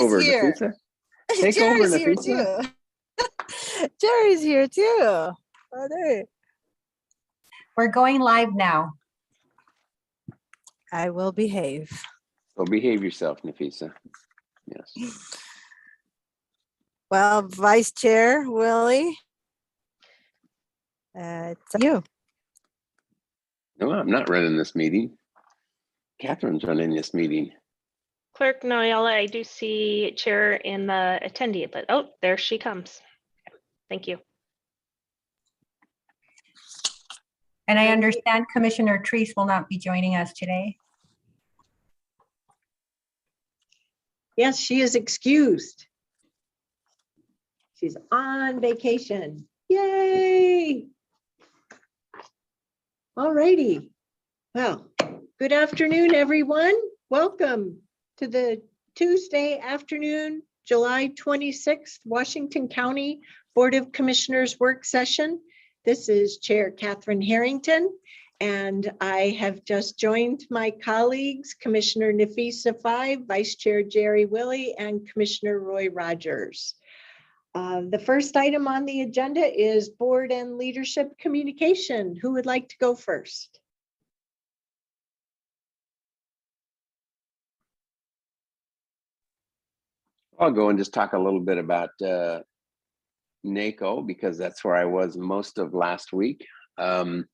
over, here. Nafisa. Take Jerry's over, here Nafisa. too. Jerry's here too. Oh, there. We're going live now. I will behave. So behave yourself, Nafisa. Yes. Well, Vice Chair Willie, it's you. No, I'm not running this meeting. Catherine's running this meeting. Clerk Noella, I do see chair in the attendee, but oh, there she comes. Thank you. And I understand Commissioner Treese will not be joining us today. Yes, she is excused. She's on vacation. Yay! All righty. Well, good afternoon, everyone. Welcome to the Tuesday afternoon, July 26th, Washington County Board of Commissioners work session. This is Chair Catherine Harrington, and I have just joined my colleagues, Commissioner Nafisa Five, Vice Chair Jerry Willie, and Commissioner Roy Rogers. The first item on the agenda is board and leadership communication. Who would like to go first? I'll go and just talk a little bit about NACO, because that's where I was most of last week. And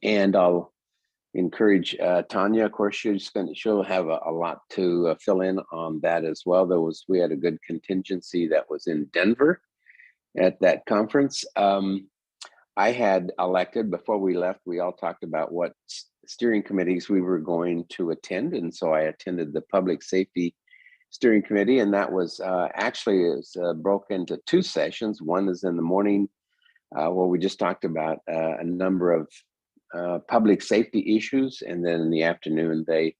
I'll encourage Tanya. Of course, she'll have a lot to fill in on that as well. We had a good contingency that was in Denver at that conference. I had elected, before we left, we all talked about what steering committees we were going to attend. And so I attended the Public Safety Steering Committee, and that was broke into two sessions. One is in the morning, where we just talked about a number of public safety issues, and then in the afternoon they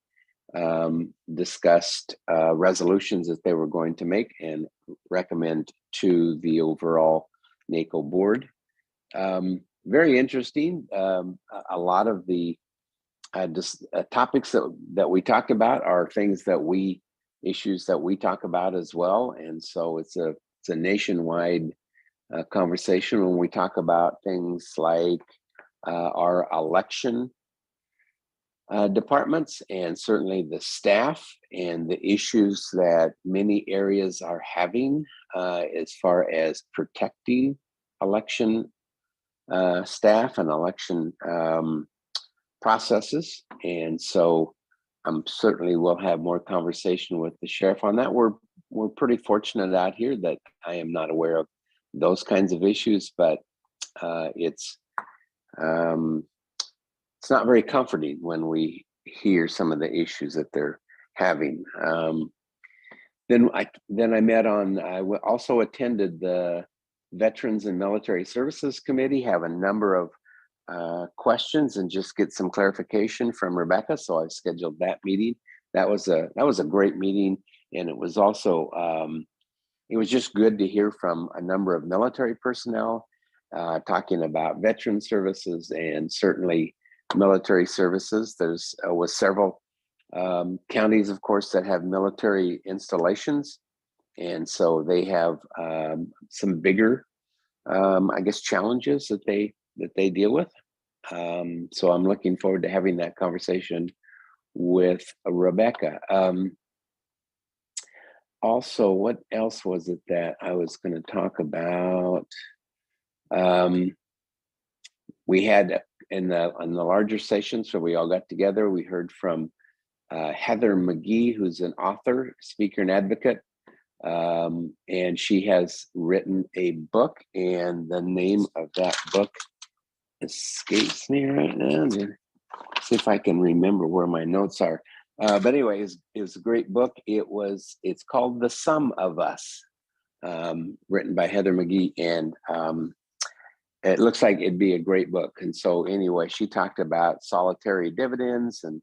discussed resolutions that they were going to make and recommend to the overall NACO board. Very interesting. A lot of the topics that we talked about are things issues that we talk about as well, and so it's a nationwide conversation when we talk about things like our election departments, and certainly the staff and the issues that many areas are having as far as protecting election staff and election processes. And so certainly we'll have more conversation with the sheriff on that. We're pretty fortunate out here that I am not aware of those kinds of issues, but it's not very comforting when we hear some of the issues that they're having. Then I also attended the Veterans and Military Services Committee, have a number of questions and just get some clarification from Rebecca. So I scheduled that meeting. That was a great meeting, and it was also it was just good to hear from a number of military personnel talking about veteran services and certainly military services. There's was several counties, of course, that have military installations, and so they have some bigger, I guess, challenges that they deal with. So I'm looking forward to having that conversation with Rebecca. Also, what else was it that I was going to talk about? We had in the larger session, so we all got together. We heard from Heather McGee, who's an author, speaker, and advocate. And she has written a book, and the name of that book escapes me right now. See if I can remember where my notes are. But anyway, it was a great book. It's called The Sum of Us, written by Heather McGee, and it looks like it'd be a great book. And so anyway, she talked about solitary dividends and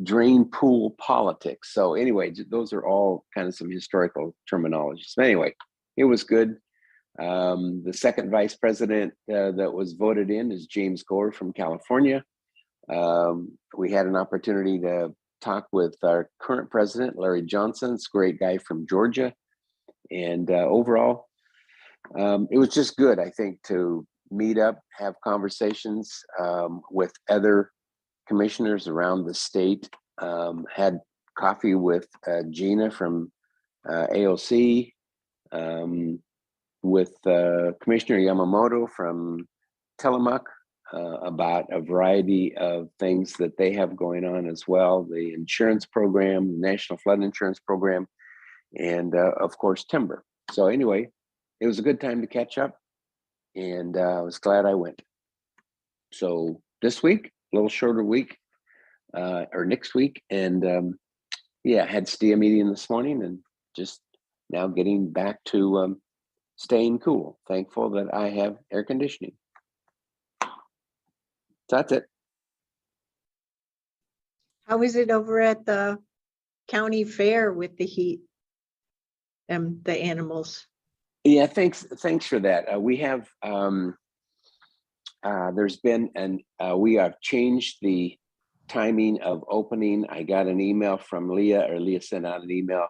drain pool politics. So anyway, those are all kind of some historical terminologies. But anyway, it was good. The second vice president that was voted in is James Gore from California. We had an opportunity to talk with our current president, Larry Johnson. It's a great guy from Georgia. And overall, it was just good, I think, to meet up, have conversations with other commissioners around the state. Had coffee with Gina from AOC, with Commissioner Yamamoto from Tillamook about a variety of things that they have going on as well. The insurance program, the National Flood Insurance Program, and of course, timber. So anyway, it was a good time to catch up, and I was glad I went. So this week, a little shorter week, or next week, and yeah, had STIA meeting this morning, and just now getting back to staying cool. Thankful that I have air conditioning. So that's it. How is it over at the county fair with the heat and the animals? Yeah, thanks for that. We have there's been we have changed the timing of opening. I got an email from Leah sent out an email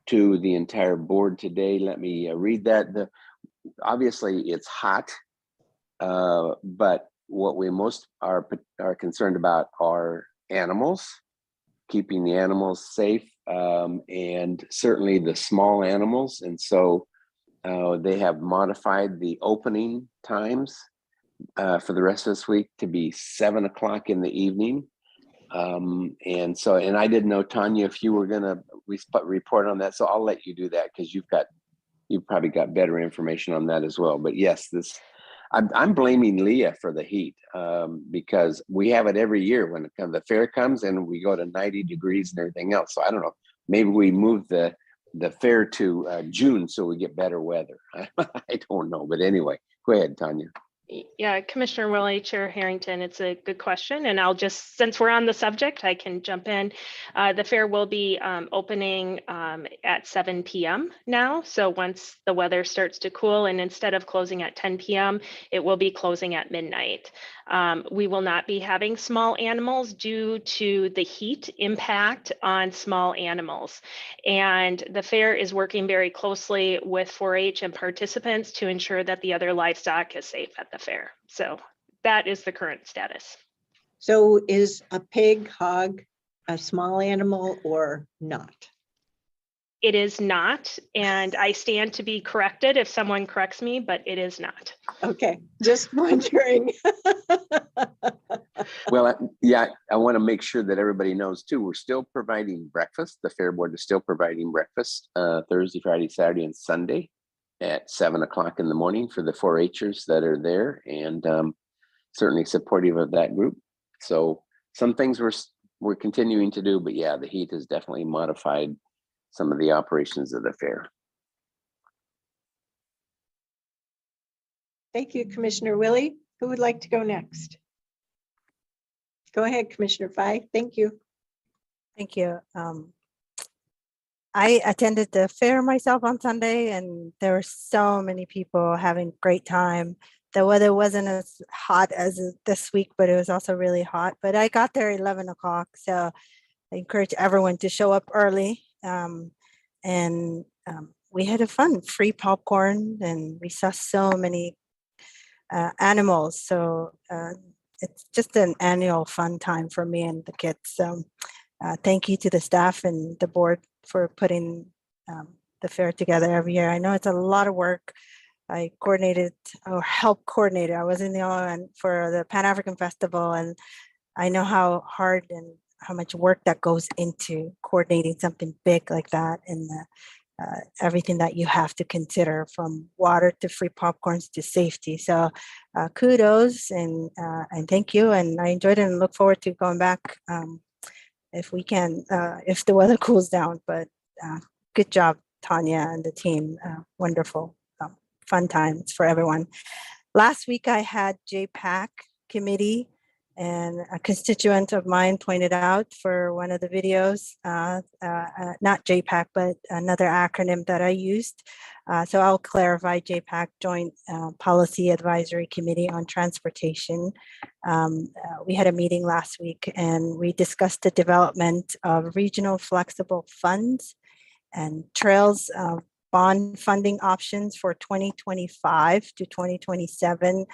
to the entire board today. Let me read that. Obviously it's hot, but what we most are concerned about are animals, keeping the animals safe, and certainly the small animals. And so they have modified the opening times for the rest of this week to be 7 o'clock in the evening. And I didn't know, Tanya, if you were gonna report on that, so I'll let you do that because you've probably got better information on that as well. But yes, I'm blaming Leah for the heat, because we have it every year when the fair comes and we go to 90 degrees and everything else. So I don't know, maybe we move the fair to June so we get better weather. I don't know, but anyway, go ahead, Tanya. Yeah, Commissioner Willie, Chair Harrington, it's a good question. And I'll just, since we're on the subject, I can jump in. The fair will be opening at 7 p.m. now. So once the weather starts to cool, and instead of closing at 10 p.m., it will be closing at midnight. We will not be having small animals due to the heat impact on small animals. And the fair is working very closely with 4-H and participants to ensure that the other livestock is safe at the fair. So that is the current status. So is a pig, hog, a small animal or not? It is not, and I stand to be corrected if someone corrects me, but it is not. Okay, just wondering. Well, yeah, I want to make sure that everybody knows too, we're still providing breakfast. The fair board is still providing breakfast Thursday, Friday, Saturday, and Sunday at 7 o'clock in the morning for the 4-Hers that are there, and certainly supportive of that group. So some things we're continuing to do, but yeah, the heat has definitely modified some of the operations of the fair. Thank you, Commissioner Willie. Who would like to go next? Go ahead, Commissioner Fye. Thank you. Thank you. I attended the fair myself on Sunday, and there were so many people having a great time. The weather wasn't as hot as this week, but it was also really hot. But I got there at 11 o'clock, so I encourage everyone to show up early. We had a fun, free popcorn, and we saw so many animals. So it's just an annual fun time for me and the kids. So thank you to the staff and the board for putting the fair together every year. I know it's a lot of work. I coordinated or helped coordinate. I was in the ON for the Pan-African Festival, and I know how hard and how much work that goes into coordinating something big like that, and everything that you have to consider, from water to free popcorns to safety. So kudos and thank you. And I enjoyed it and look forward to going back if we can, if the weather cools down. But good job, Tanya and the team. Wonderful, fun times for everyone. Last week I had JPAC committee And a constituent of mine pointed out for one of the videos, not JPAC, but another acronym that I used. So I'll clarify JPAC, Joint Policy Advisory Committee on Transportation. We had a meeting last week and we discussed the development of regional flexible funds and trails bond funding options for 2025 to 2027.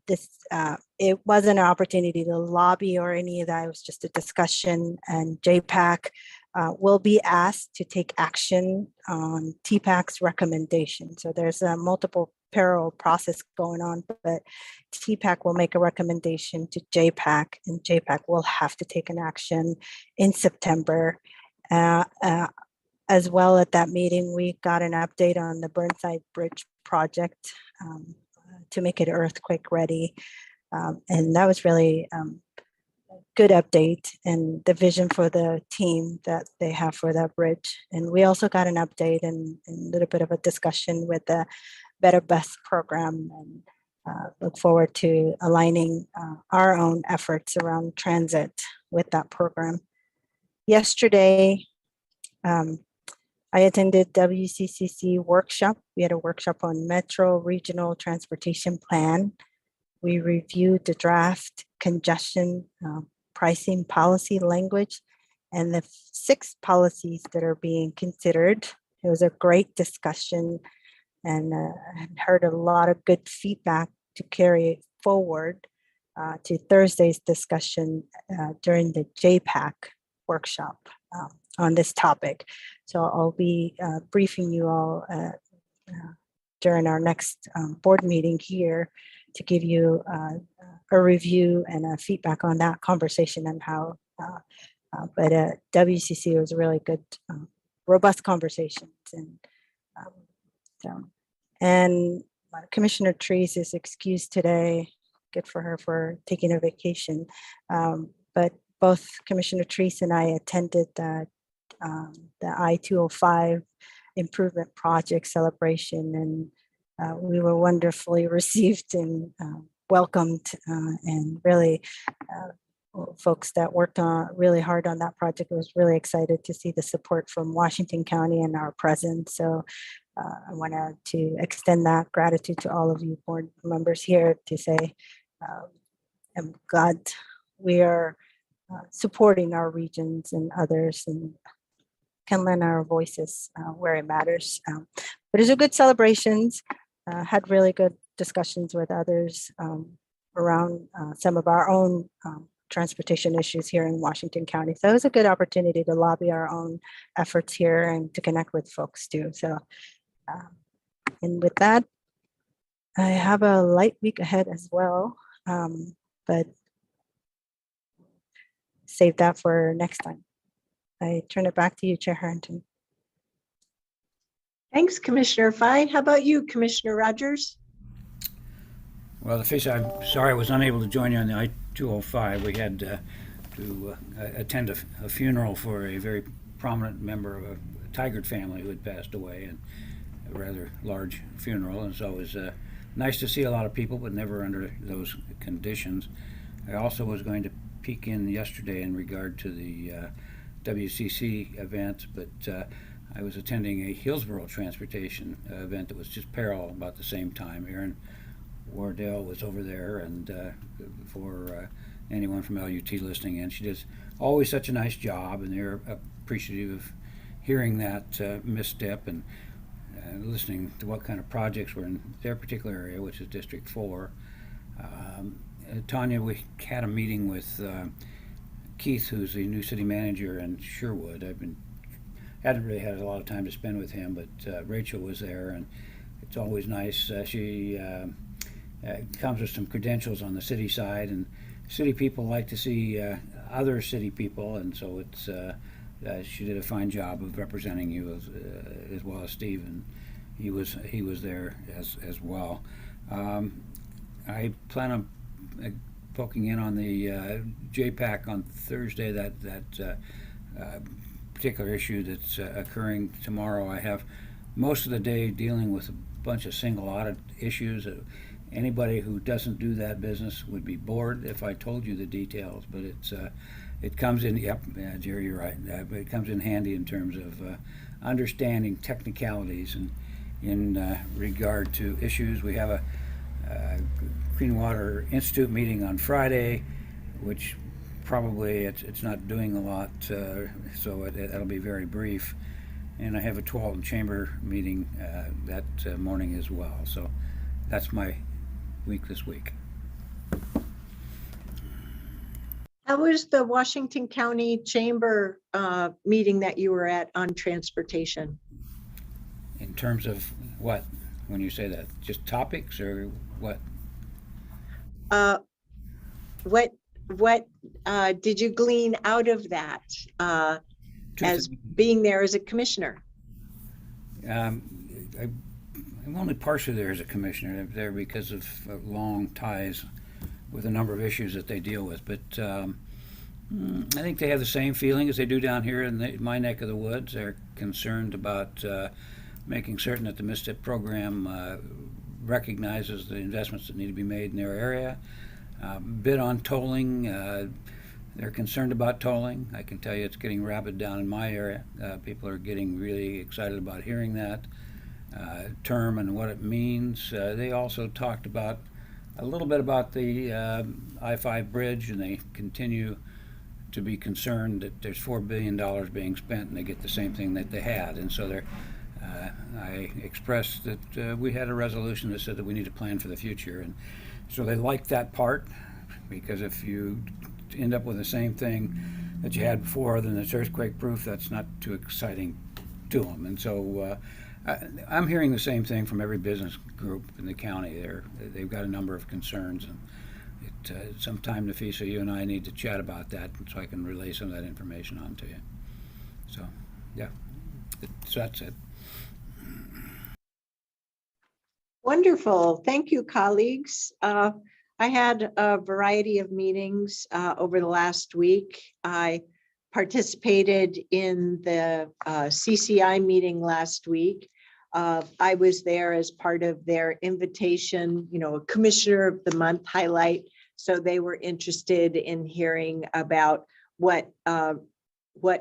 It wasn't an opportunity to lobby or any of that. It was just a discussion, and JPAC will be asked to take action on TPAC's recommendation. So there's a multiple parallel process going on, but TPAC will make a recommendation to JPAC, and JPAC will have to take an action in September. As well, at that meeting, we got an update on the Burnside Bridge project to make it earthquake ready. And that was really a good update and the vision for the team that they have for that bridge. And we also got an update and a little bit of a discussion with the Better Best program, and look forward to aligning our own efforts around transit with that program. Yesterday, I attended WCCC workshop. We had a workshop on Metro Regional Transportation Plan. We reviewed the draft congestion pricing policy language and the 6 policies that are being considered. It was a great discussion, and heard a lot of good feedback to carry it forward to Thursday's discussion during the JPAC workshop on this topic. So I'll be briefing you all during our next board meeting here to give you a review and a feedback on that conversation and how, but WCC was a really good, robust conversations. And Commissioner Trees is excused today. Good for her for taking a vacation. But both Commissioner Trees and I attended the I-205 improvement project celebration, and we were wonderfully received and welcomed, and really folks that worked on really hard on that project was really excited to see the support from Washington County and our presence. So I wanted to extend that gratitude to all of you board members here to say I'm glad we are supporting our regions and others and can lend our voices where it matters. But it's a good celebrations, had really good discussions with others around some of our own transportation issues here in Washington County. So it was a good opportunity to lobby our own efforts here and to connect with folks too. So, and with that, I have a light week ahead as well, but save that for next time. I turn it back to you, Chair Harrington. Thanks, Commissioner Fye. How about you, Commissioner Rogers? Well, I'm sorry I was unable to join you on the I-205. We had to attend a funeral for a very prominent member of a Tigard family who had passed away, and a rather large funeral. And so it was nice to see a lot of people, but never under those conditions. I also was going to peek in yesterday in regard to the WCC event, but I was attending a Hillsborough transportation event that was just parallel about the same time. Erin Wardell was over there, and for anyone from LUT listening in, she does always such a nice job, and they're appreciative of hearing that misstep and listening to what kind of projects were in their particular area, which is District 4. Tanya, we had a meeting with Keith, who's the new city manager in Sherwood. Hadn't really had a lot of time to spend with him, but Rachel was there, and it's always nice. She comes with some credentials on the city side, and city people like to see other city people, and so it's she did a fine job of representing you as well as Steve, and he was there as well. I plan on poking in on the JPAC on Thursday, that particular issue that's occurring tomorrow. I have most of the day dealing with a bunch of single audit issues, Anybody who doesn't do that business would be bored if I told you the details, but it comes in, yep, yeah, Jerry, you're right. It comes in handy in terms of understanding technicalities and in regard to issues. We have a Clean Water Institute meeting on Friday, which probably it's not doing a lot, so that'll be very brief. And I have a Tualatin Chamber meeting that morning as well. So that's my week this week. How was the Washington County Chamber meeting that you were at on transportation? In terms of what, when you say that, just topics or what? What did you glean out of that as being there as a commissioner? I'm only partially there as a commissioner. I'm there because of long ties with a number of issues that they deal with. But I think they have the same feeling as they do down here in my neck of the woods. They're concerned about making certain that the MISTIP program recognizes the investments that need to be made in their area. Bit on tolling. They're concerned about tolling. I can tell you it's getting rapid down in my area. People are getting really excited about hearing that term and what it means. They also talked about a little bit about the I-5 bridge, and they continue to be concerned that there's $4 billion being spent and they get the same thing that they had. And so I expressed that we had a resolution that said that we need to plan for the future. And so they like that part, because if you end up with the same thing that you had before, then it's earthquake proof. That's not too exciting to them. And so I'm hearing the same thing from every business group in the county. They've got a number of concerns, and sometime, Nafisa, you and I need to chat about that so I can relay some of that information on to you. So, yeah, so that's it. Wonderful. Thank you, colleagues. I had a variety of meetings over the last week. I participated in the CCI meeting last week. I was there as part of their invitation, a Commissioner of the Month highlight. So they were interested in hearing about what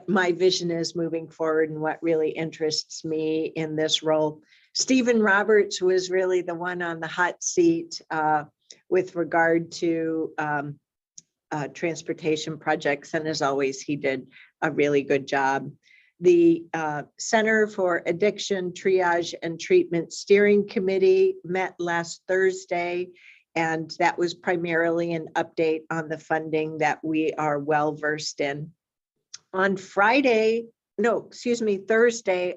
my vision is moving forward and what really interests me in this role. Stephen Roberts was really the one on the hot seat with regard to transportation projects. And as always, he did a really good job. The Center for Addiction Triage and Treatment Steering Committee met last Thursday, and that was primarily an update on the funding that we are well versed in. On Thursday,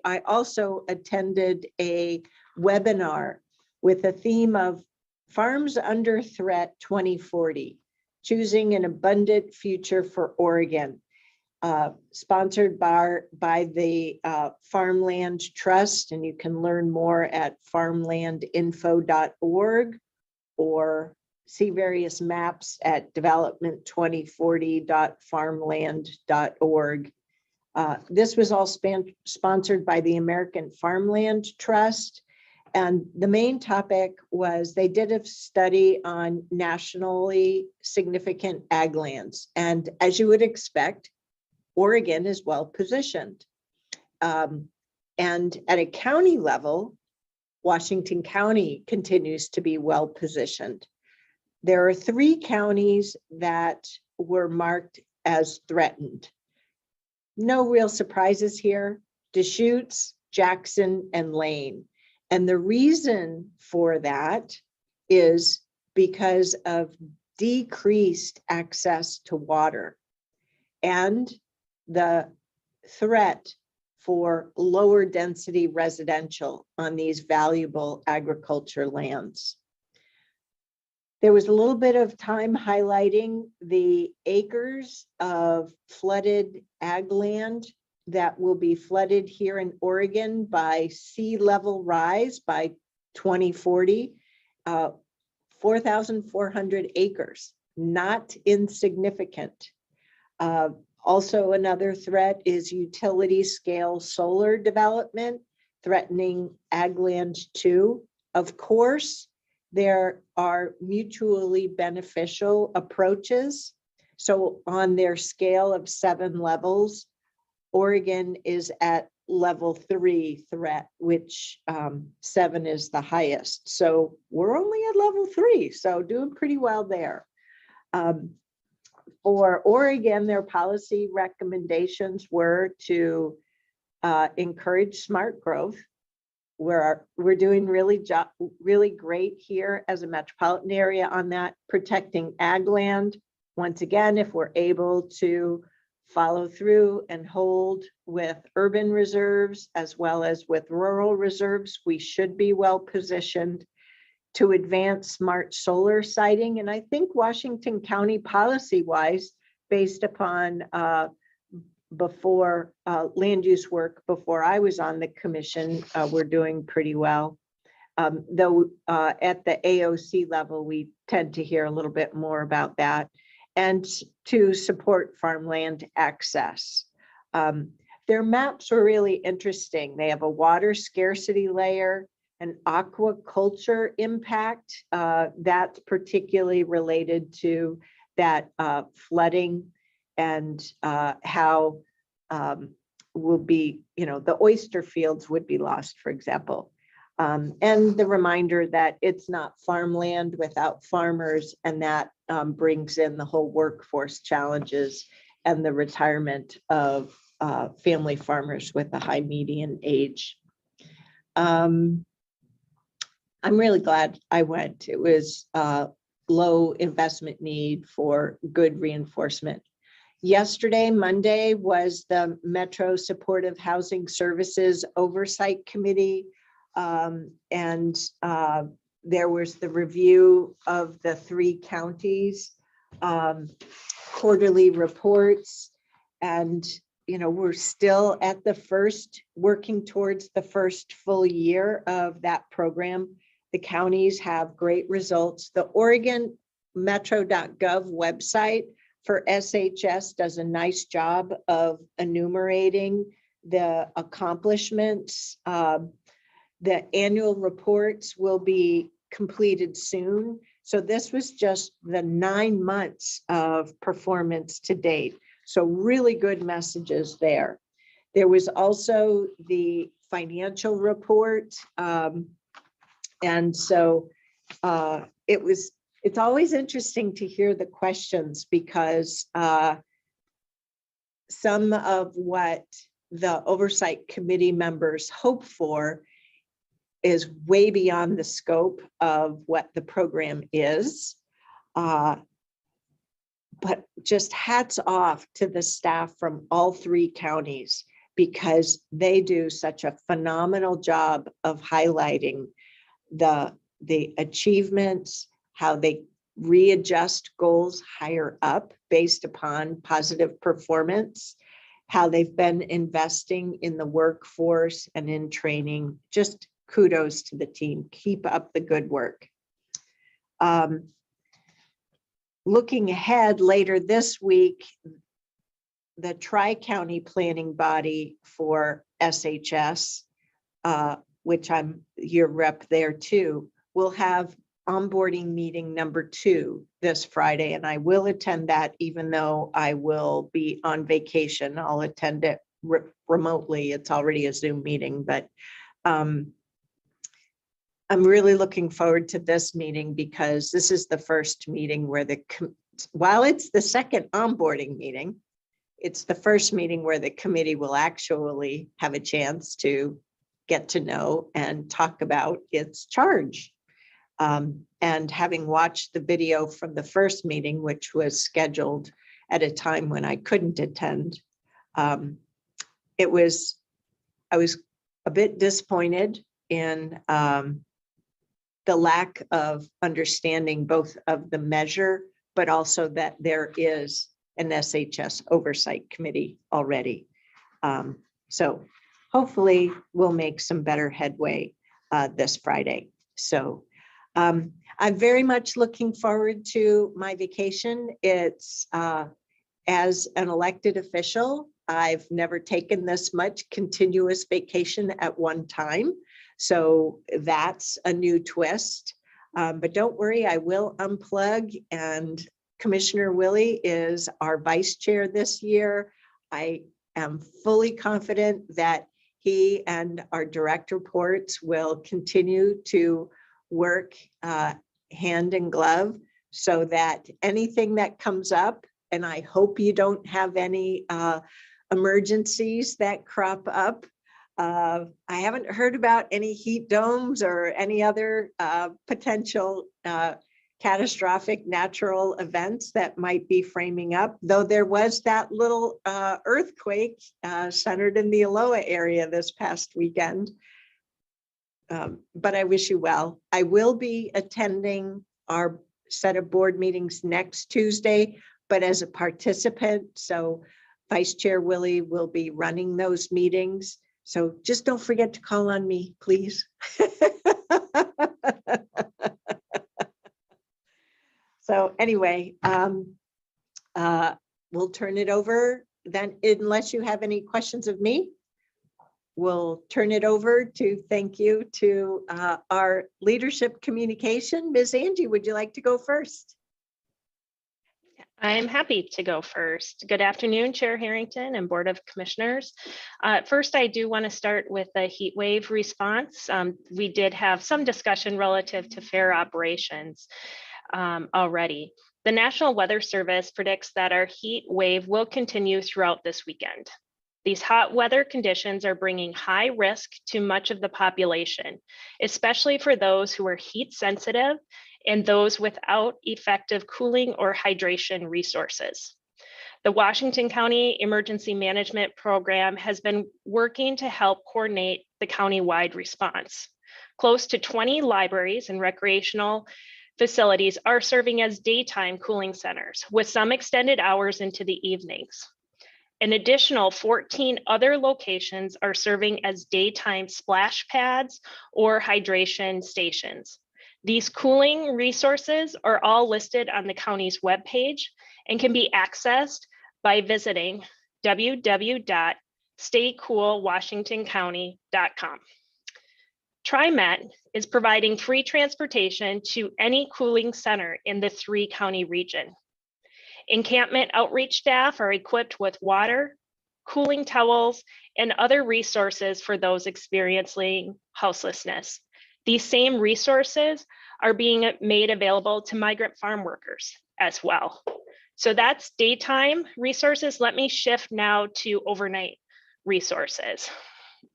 I also attended a webinar with a theme of Farms Under Threat 2040, Choosing an Abundant Future for Oregon, sponsored by the Farmland Trust, and you can learn more at farmlandinfo.org or see various maps at development2040.farmland.org. This was all sponsored by the American Farmland Trust. And the main topic was they did a study on nationally significant ag lands. And as you would expect, Oregon is well positioned. And at a county level, Washington County continues to be well positioned. There are 3 counties that were marked as threatened. No real surprises here: Deschutes, Jackson, and Lane. And the reason for that is because of decreased access to water and the threat for lower density residential on these valuable agriculture lands. There was a little bit of time highlighting the acres of flooded ag land that will be flooded here in Oregon by sea level rise by 2040, 4,400 acres, not insignificant. Also, another threat is utility scale solar development threatening ag land too. Of course, there are mutually beneficial approaches. So on their scale of 7 levels, Oregon is at level 3 threat, which 7 is the highest. So we're only at level 3, so doing pretty well there. For Oregon, their policy recommendations were to encourage smart growth. We're doing really great here as a metropolitan area on that, protecting ag land. Once again, if we're able to follow through and hold with urban reserves as well as with rural reserves, we should be well positioned to advance smart solar siting. And I think Washington County policy-wise, based upon land use work before I was on the commission, we're doing pretty well. Though at the AOC level, we tend to hear a little bit more about that, and to support farmland access. Their maps were really interesting. They have a water scarcity layer, an aquaculture impact that's particularly related to that flooding and how will be, the oyster fields would be lost, for example. And the reminder that it's not farmland without farmers, and that brings in the whole workforce challenges and the retirement of family farmers with a high median age. I'm really glad I went. It was low investment need for good reinforcement. Yesterday, Monday, was the Metro Supportive Housing Services Oversight Committee. And there was the review of the 3 counties' quarterly reports. And, we're still at working towards the first full year of that program. The counties have great results. The Oregon Metro.gov website for SHS does a nice job of enumerating the accomplishments. The annual reports will be completed soon. So this was just the 9 months of performance to date. So really good messages there. There was also the financial report. And so it's always interesting to hear the questions, because some of what the oversight committee members hope for is way beyond the scope of what the program is. But just hats off to the staff from all 3 counties, because they do such a phenomenal job of highlighting the achievements, how they readjust goals higher up based upon positive performance, how they've been investing in the workforce and in training. Just kudos to the team. Keep up the good work. Looking ahead, later this week, the Tri-County Planning Body for SHS, which I'm your rep there too, will have onboarding meeting number 2 this Friday, and I will attend that, even though I will be on vacation. I'll attend it remotely. It's already a Zoom meeting, but I'm really looking forward to this meeting, because this is the first meeting where while it's the second onboarding meeting, it's the first meeting where the committee will actually have a chance to get to know and talk about its charge. And having watched the video from the first meeting, which was scheduled at a time when I couldn't attend, I was a bit disappointed in the lack of understanding both of the measure, but also that there is an SHS oversight committee already. So hopefully we'll make some better headway this Friday. So I'm very much looking forward to my vacation. It's as an elected official, I've never taken this much continuous vacation at one time. So that's a new twist. But don't worry, I will unplug, and Commissioner Willie is our vice chair this year. I am fully confident that he and our direct reports will continue to work hand in glove so that anything that comes up, and I hope you don't have any emergencies that crop up. I haven't heard about any heat domes or any other potential catastrophic natural events that might be framing up, though there was that little earthquake centered in the Aloha area this past weekend. But I wish you well. I will be attending our set of board meetings next Tuesday, but as a participant. So Vice Chair Willie will be running those meetings. So just don't forget to call on me, please. So anyway, we'll turn it over then, unless you have any questions of me. We'll turn it over to thank you to our leadership communication. Ms. Angie, would you like to go first? I'm happy to go first. Good afternoon, Chair Harrington and Board of Commissioners. First, I do want to start with the heat wave response. We did have some discussion relative to fair operations already. The National Weather Service predicts that our heat wave will continue throughout this weekend. These hot weather conditions are bringing high risk to much of the population, especially for those who are heat sensitive and those without effective cooling or hydration resources. The Washington County Emergency Management Program has been working to help coordinate the county-wide response. Close to 20 libraries and recreational facilities are serving as daytime cooling centers, with some extended hours into the evenings. An additional 14 other locations are serving as daytime splash pads or hydration stations. These cooling resources are all listed on the county's webpage and can be accessed by visiting www.staycoolwashingtoncounty.com. TriMet is providing free transportation to any cooling center in the 3-county region. Encampment outreach staff are equipped with water, cooling towels, and other resources for those experiencing houselessness. These same resources are being made available to migrant farm workers as well. So that's daytime resources. Let me shift now to overnight resources.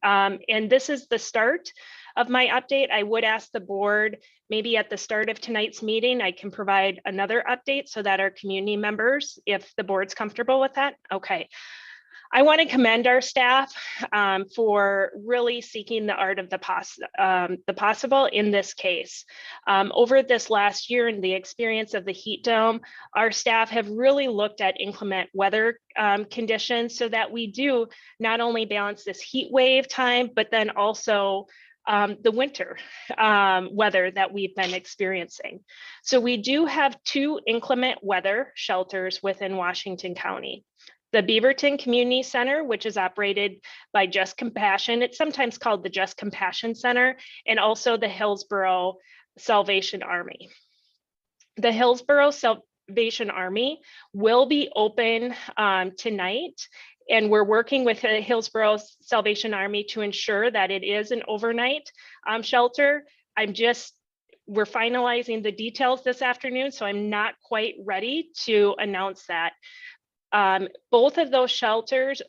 And this is the start of my update. I would ask the board, maybe at the start of tonight's meeting, I can provide another update so that our community members, if the board's comfortable with that. Okay. I want to commend our staff for really seeking the art of the possible in this case. Over this last year and the experience of the heat dome, our staff have really looked at inclement weather conditions so that we do not only balance this heat wave time, but then also the winter weather that we've been experiencing. So we do have 2 inclement weather shelters within Washington County. The Beaverton Community Center, which is operated by Just Compassion, it's sometimes called the Just Compassion Center, and also the Hillsborough Salvation Army. The Hillsborough Salvation Army will be open tonight, and we're working with the Hillsborough Salvation Army to ensure that it is an overnight shelter. We're finalizing the details this afternoon, so I'm not quite ready to announce that. Both of those shelters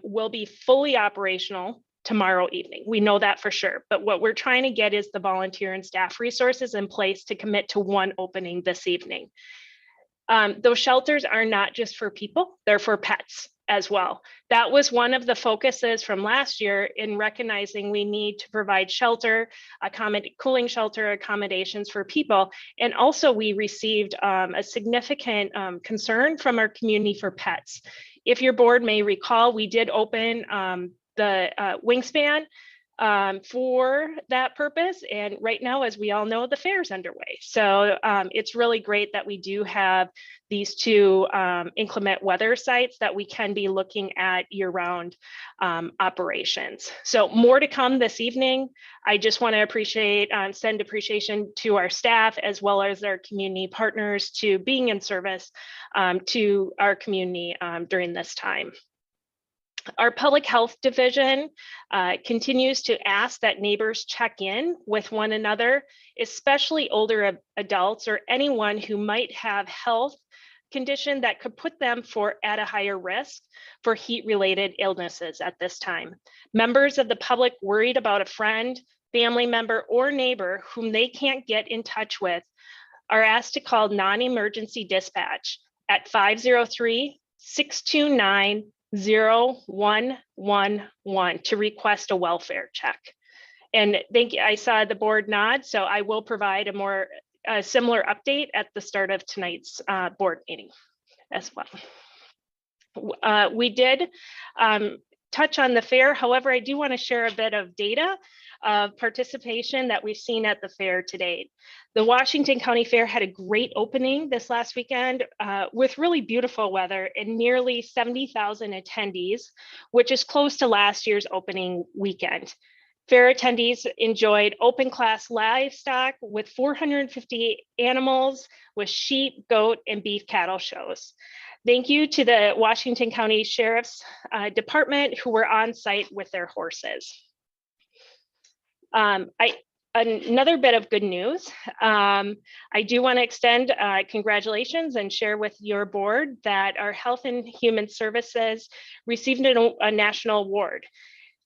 will be fully operational tomorrow evening. We know that for sure, but what we're trying to get is the volunteer and staff resources in place to commit to one opening this evening. Those shelters are not just for people, they're for pets as well. That was one of the focuses from last year in recognizing we need to provide shelter, cooling shelter accommodations for people. And also we received a significant concern from our community for pets. If your board may recall, we did open the wingspan for that purpose. And right now, as we all know, the fair is underway. So it's really great that we do have these two inclement weather sites that we can be looking at year-round operations. So more to come this evening. I just want to send appreciation to our staff as well as our community partners to being in service to our community during this time. Our public health division continues to ask that neighbors check in with one another, especially older adults or anyone who might have health condition that could put them at a higher risk for heat-related illnesses at this time. Members of the public worried about a friend, family member, or neighbor whom they can't get in touch with are asked to call non-emergency dispatch at 503-629-0111 to request a welfare check. And I saw the board nod, so I will provide a similar update at the start of tonight's board meeting as well. We did touch on the fair. However, I do want to share a bit of data of participation that we've seen at the fair to date. The Washington County Fair had a great opening this last weekend with really beautiful weather and nearly 70,000 attendees, which is close to last year's opening weekend. Fair attendees enjoyed open class livestock with 450 animals with sheep, goat, and beef cattle shows. Thank you to the Washington County Sheriff's Department who were on site with their horses. Another bit of good news. I do want to extend congratulations and share with your board that our Health and Human Services received a national award.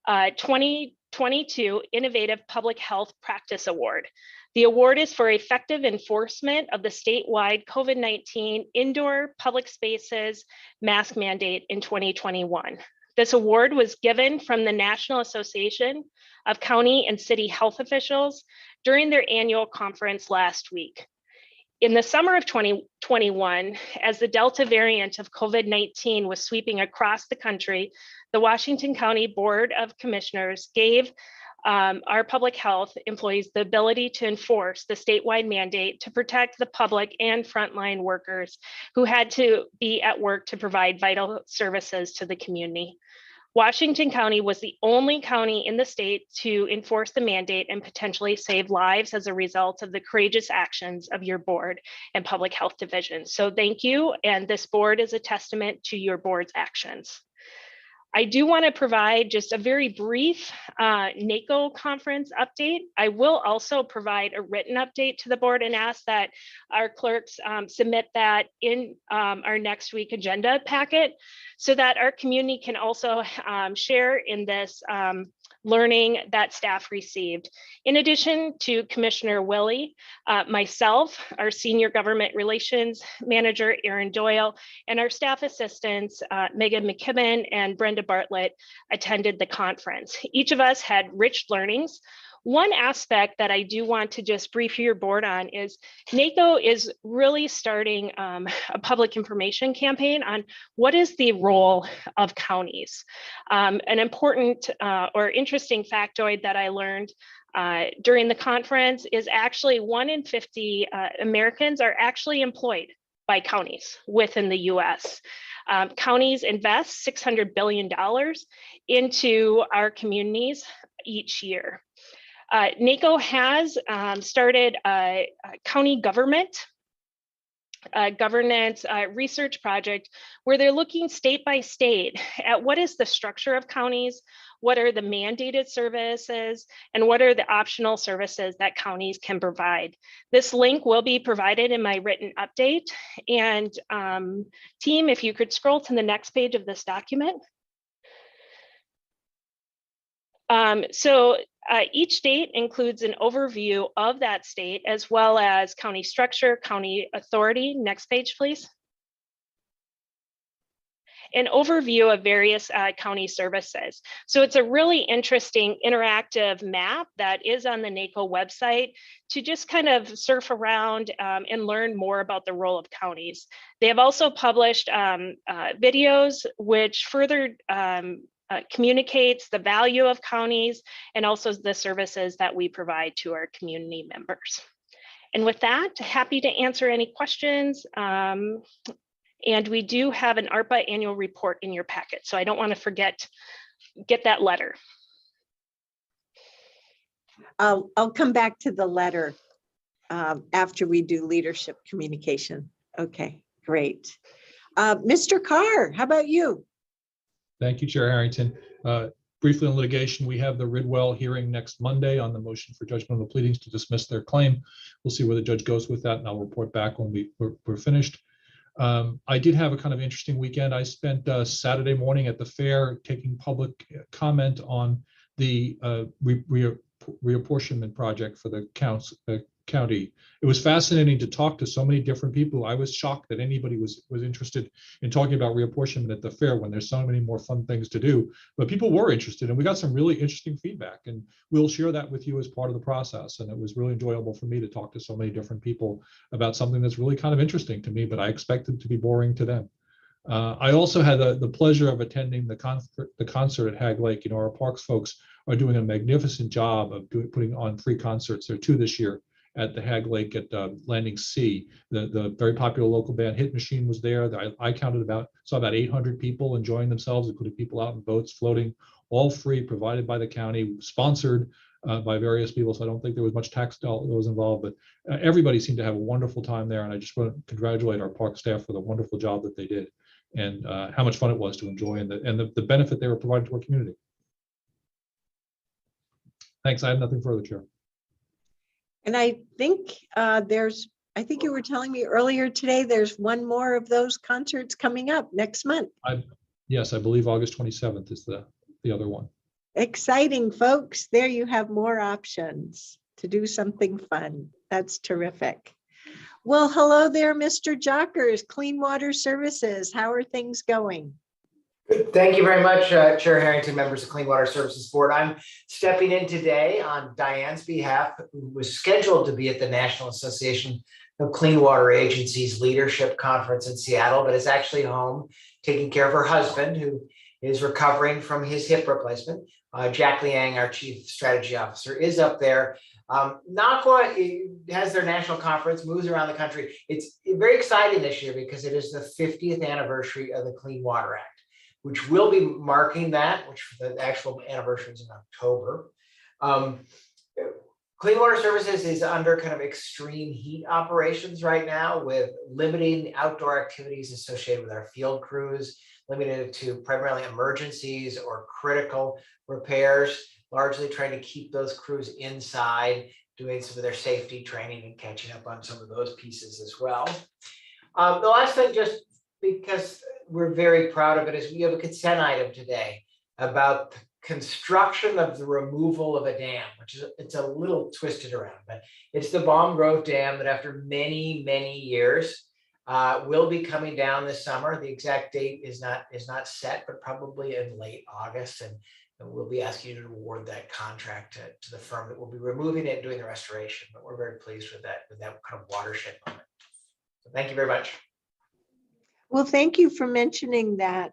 2022 Innovative Public Health Practice Award. The award is for effective enforcement of the statewide COVID-19 indoor public spaces mask mandate in 2021. This award was given from the National Association of County and City Health Officials during their annual conference last week. In the summer of 2021, as the Delta variant of COVID-19 was sweeping across the country, the Washington County Board of Commissioners gave our public health employees the ability to enforce the statewide mandate to protect the public and frontline workers who had to be at work to provide vital services to the community. Washington County was the only county in the state to enforce the mandate and potentially save lives as a result of the courageous actions of your board and public health division. So thank you, and this board is a testament to your board's actions. I do want to provide just a very brief NACO conference update. I will also provide a written update to the board and ask that our clerks submit that in our next week agenda packet so that our community can also share in this learning that staff received. In addition to Commissioner Willie, myself, our Senior Government Relations Manager, Erin Doyle, and our staff assistants, Megan McKibben and Brenda Bartlett, attended the conference. Each of us had rich learnings. One aspect that I do want to just brief your board on is NACO is really starting a public information campaign on what is the role of counties. An important or interesting factoid that I learned during the conference is actually 1 in 50 Americans are actually employed by counties within the US. Counties invest $600 billion into our communities each year. NACO has started a county governance research project where they're looking state by state at what is the structure of counties, what are the mandated services, and what are the optional services that counties can provide. This link will be provided in my written update. And team, if you could scroll to the next page of this document. Each state includes an overview of that state as well as county structure, county authority. Next page, please. An overview of various county services. So it's a really interesting interactive map that is on the NACO website to just kind of surf around and learn more about the role of counties. They have also published videos which further communicates the value of counties and also the services that we provide to our community members. And with that, happy to answer any questions. And we do have an ARPA annual report in your packet, so I don't want to forget, get that letter. I'll come back to the letter after we do leadership communication. Okay, great. Mr. Carr, how about you? Thank you, Chair Harrington. Briefly on litigation, we have the Ridwell hearing next Monday on the motion for judgment of the pleadings to dismiss their claim. We'll see where the judge goes with that, and I'll report back when we're finished. I did have a kind of interesting weekend. I spent Saturday morning at the fair taking public comment on the reapportionment project for the county. It was fascinating to talk to so many different people. I was shocked that anybody was interested in talking about reapportionment at the fair when there's so many more fun things to do. But people were interested, and we got some really interesting feedback, and we'll share that with you as part of the process. And it was really enjoyable for me to talk to so many different people about something that's really kind of interesting to me, but I expected to be boring to them. I also had the pleasure of attending the concert at Hag Lake. You know, our parks folks are doing a magnificent job of putting on free concerts. There are 2 this year at the Hag Lake at Landing C. The very popular local band Hit Machine was there. I saw about 800 people enjoying themselves, including people out in boats floating, all free, provided by the county, sponsored by various people. So I don't think there was much tax dollars involved, but everybody seemed to have a wonderful time there. And I just want to congratulate our park staff for the wonderful job that they did, and how much fun it was to enjoy, and the benefit they were providing to our community. Thanks. I have nothing further, Chair. And I think I think you were telling me earlier today, there's one more of those concerts coming up next month. Yes, I believe August 27th is the other one. Exciting, folks. There you have more options to do something fun. That's terrific. Well, hello there, Mr. Jockers, Clean Water Services. How are things going? Thank you very much, Chair Harrington, members of Clean Water Services Board. I'm stepping in today on Diane's behalf, who was scheduled to be at the National Association of Clean Water Agencies Leadership Conference in Seattle, but is actually home taking care of her husband, who is recovering from his hip replacement. Jack Liang, our Chief Strategy Officer, is up there. NACWA has their national conference, moves around the country. It's very exciting this year because it is the 50th anniversary of the Clean Water Act, which will be marking that, which the actual anniversary is in October. Clean Water Services is under kind of extreme heat operations right now, with limiting outdoor activities associated with our field crews, limited to primarily emergencies or critical repairs, largely trying to keep those crews inside, doing some of their safety training and catching up on some of those pieces as well. The last thing, just because we're very proud of it, is we have a consent item today about the construction of the removal of a dam, which is, it's a little twisted around, but it's the Baum Grove Dam that after many, many years will be coming down this summer. The exact date is not set, but probably in late August. And we'll be asking you to award that contract to the firm that will be removing it and doing the restoration. But we're very pleased with that kind of watershed moment. So thank you very much. Well, thank you for mentioning that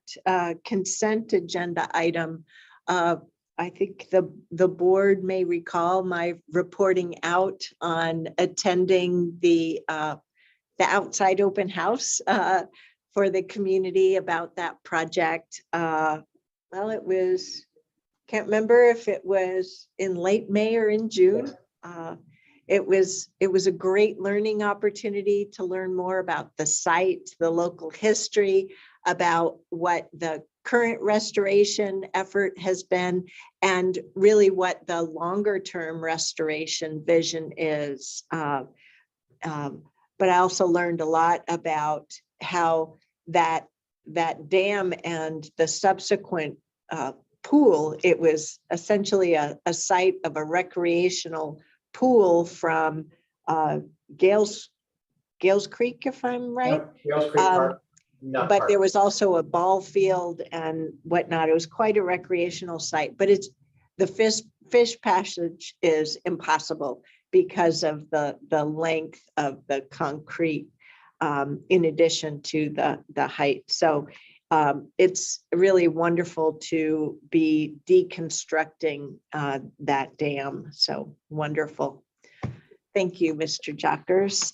consent agenda item. I think the board may recall my reporting out on attending the outside open house for the community about that project. Well, it was, can't remember if it was in late May or in June. It was a great learning opportunity to learn more about the site, the local history, about what the current restoration effort has been, and really what the longer term restoration vision is. But I also learned a lot about how that dam and the subsequent pool, it was essentially a site of a recreational pool from Gales Creek, if I'm right. Gales Creek Park. But there was also a ball field and whatnot. It was quite a recreational site, but it's the fish passage is impossible because of the length of the concrete, in addition to the height. So it's really wonderful to be deconstructing that dam. So wonderful. Thank you, Mr. Jockers.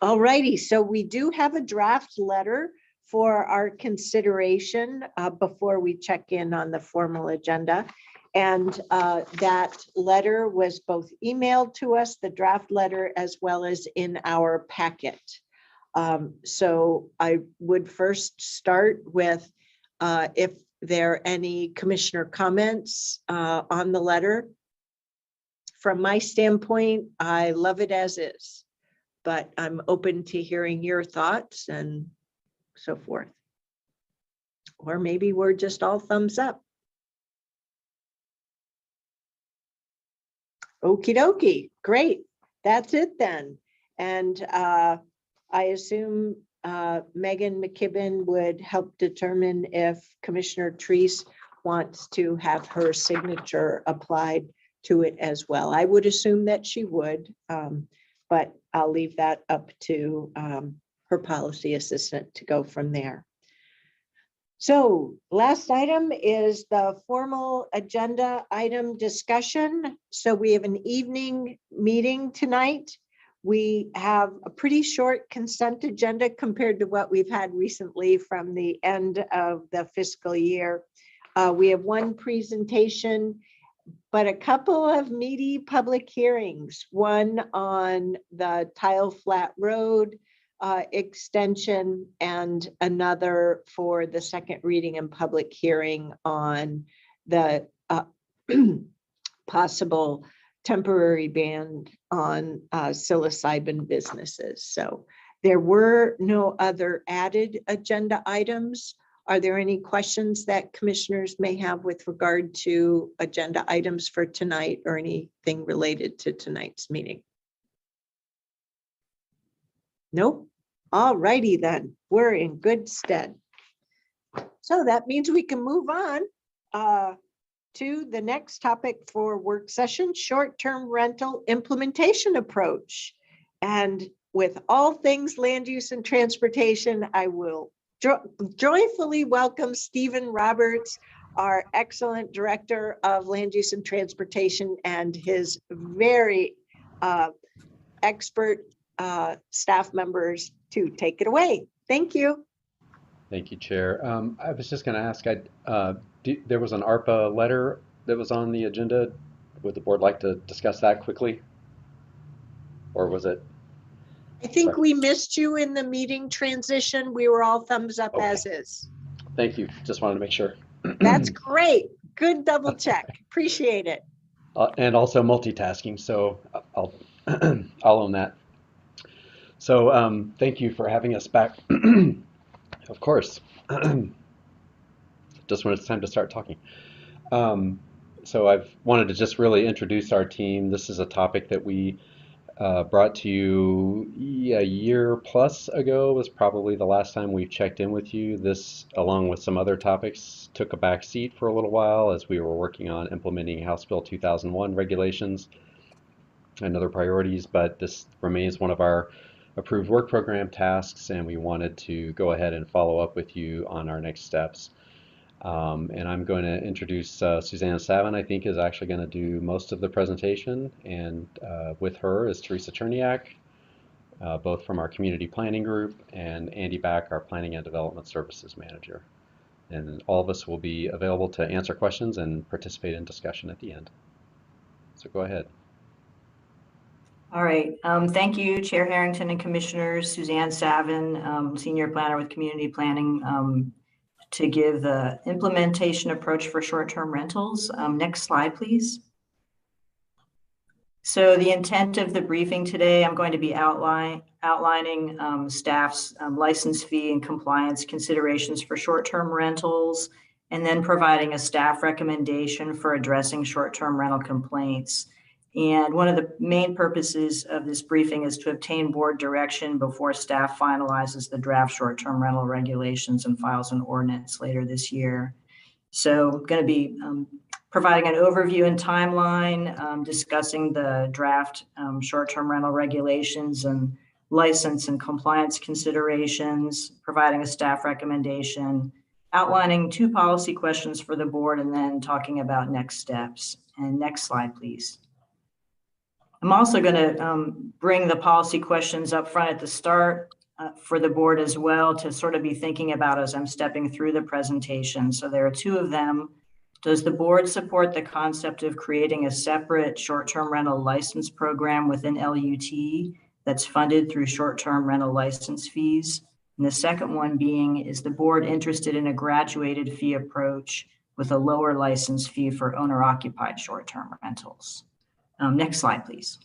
All righty, so we do have a draft letter for our consideration before we check in on the formal agenda. And that letter was both emailed to us, the draft letter, as well as in our packet. So I would first start with if there are any commissioner comments on the letter. From my standpoint, I love it as is, but I'm open to hearing your thoughts and so forth. Or maybe we're just all thumbs up. Okie dokie, great. That's it then. And I assume Megan McKibben would help determine if Commissioner Treese wants to have her signature applied to it as well. I would assume that she would, but I'll leave that up to her policy assistant to go from there. So last item is the formal agenda item discussion. So we have an evening meeting tonight. We have a pretty short consent agenda compared to what we've had recently from the end of the fiscal year. We have one presentation, but a couple of meaty public hearings, one on the Tile Flat Road extension and another for the second reading and public hearing on the possible temporary ban on psilocybin businesses. So there were no other added agenda items. Are there any questions that commissioners may have with regard to agenda items for tonight or anything related to tonight's meeting? Nope. All righty then, we're in good stead. So that means we can move on to the next topic for work session, short-term rental implementation approach. And with all things land use and transportation, I will joyfully welcome Stephen Roberts, our excellent Director of Land Use and Transportation, and his very expert staff members to take it away. Thank you. Thank you, Chair. I was just going to ask, there was an ARPA letter that was on the agenda. Would the board like to discuss that quickly? Or was it? I think we missed you in the meeting transition. We were all thumbs up as is. Thank you. Just wanted to make sure. That's great. Good double check. Appreciate it. And also multitasking, so I'll I'll own that. So thank you for having us back. Of course. Just when it's time to start talking. So I've wanted to just really introduce our team. This is a topic that we brought to you a year plus ago was probably the last time we checked in with you. This, along with some other topics, took a back seat for a little while as we were working on implementing House Bill 2001 regulations and other priorities, but this remains one of our approved work program tasks, and we wanted to go ahead and follow up with you on our next steps. And I'm going to introduce Suzanne Savin, I think, is actually going to do most of the presentation, and with her is Teresa Cherniak, both from our community planning group, and Andy Back, our planning and development services manager. And all of us will be available to answer questions and participate in discussion at the end. So go ahead. All right. Thank you, Chair Harrington and Commissioners. Suzanne Savin, Senior Planner with Community Planning, to give the implementation approach for short-term rentals. Next slide, please. So the intent of the briefing today, I'm going to be outlining staff's license fee and compliance considerations for short-term rentals, and then providing a staff recommendation for addressing short-term rental complaints. And one of the main purposes of this briefing is to obtain board direction before staff finalizes the draft short-term rental regulations and files an ordinance later this year. So I'm going to be providing an overview and timeline, discussing the draft short-term rental regulations and license and compliance considerations, providing a staff recommendation, outlining 2 policy questions for the board, and then talking about next steps. And next slide, please. I'm also going to bring the policy questions up front at the start for the board as well to sort of be thinking about as I'm stepping through the presentation. So there are two of them. Does the board support the concept of creating a separate short-term rental license program within LUT that's funded through short-term rental license fees? And the second one being, is the board interested in a graduated fee approach with a lower license fee for owner-occupied short-term rentals? Next slide, please.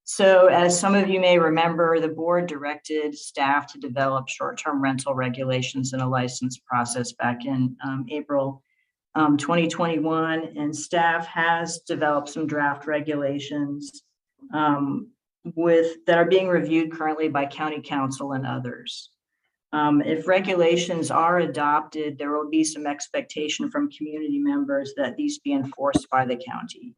So as some of you may remember, the board directed staff to develop short-term rental regulations and a license process back in April 2021, and staff has developed some draft regulations that are being reviewed currently by county council and others. If regulations are adopted, there will be some expectation from community members that these be enforced by the county.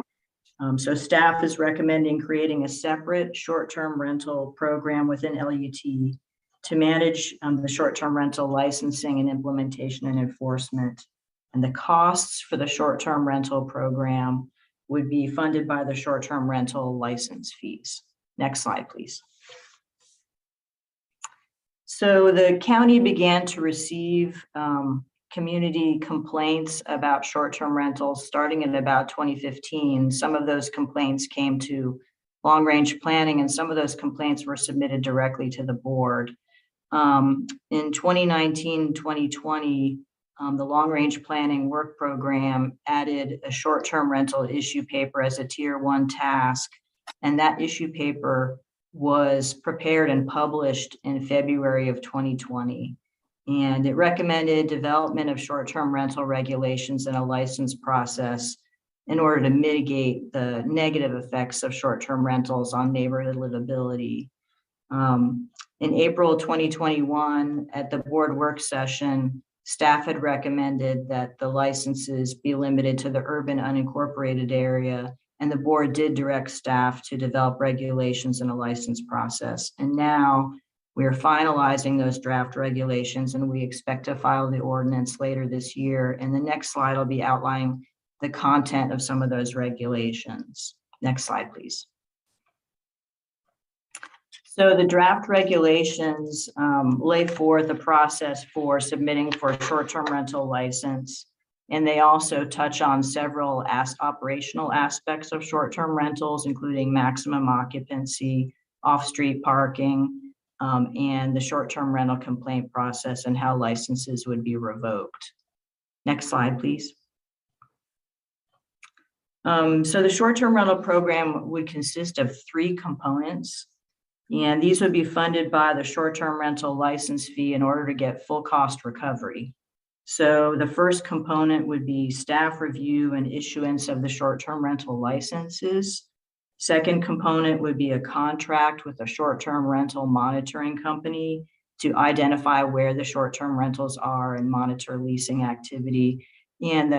So staff is recommending creating a separate short-term rental program within LUT to manage the short-term rental licensing and implementation and enforcement. And the costs for the short-term rental program would be funded by the short-term rental license fees. Next slide, please. So the county began to receive community complaints about short-term rentals starting in about 2015. Some of those complaints came to long-range planning, and some of those complaints were submitted directly to the board. In 2019, 2020, the long-range planning work program added a short-term rental issue paper as a tier 1 task, and that issue paper was prepared and published in February of 2020. And it recommended development of short-term rental regulations and a license process in order to mitigate the negative effects of short-term rentals on neighborhood livability. In April 2021, at the board work session, staff had recommended that the licenses be limited to the urban unincorporated area, and the board did direct staff to develop regulations and a license process. And now we are finalizing those draft regulations, and we expect to file the ordinance later this year. And the next slide will be outlining the content of some of those regulations. Next slide, please. So the draft regulations lay forth a process for submitting for a short-term rental license, and they also touch on several operational aspects of short-term rentals, including maximum occupancy, off-street parking, and the short-term rental complaint process and how licenses would be revoked. Next slide, please. So the short-term rental program would consist of 3 components, and these would be funded by the short-term rental license fee in order to get full cost recovery. So the first component would be staff review and issuance of the short-term rental licenses. Second component would be a contract with a short-term rental monitoring company to identify where the short-term rentals are and monitor leasing activity. And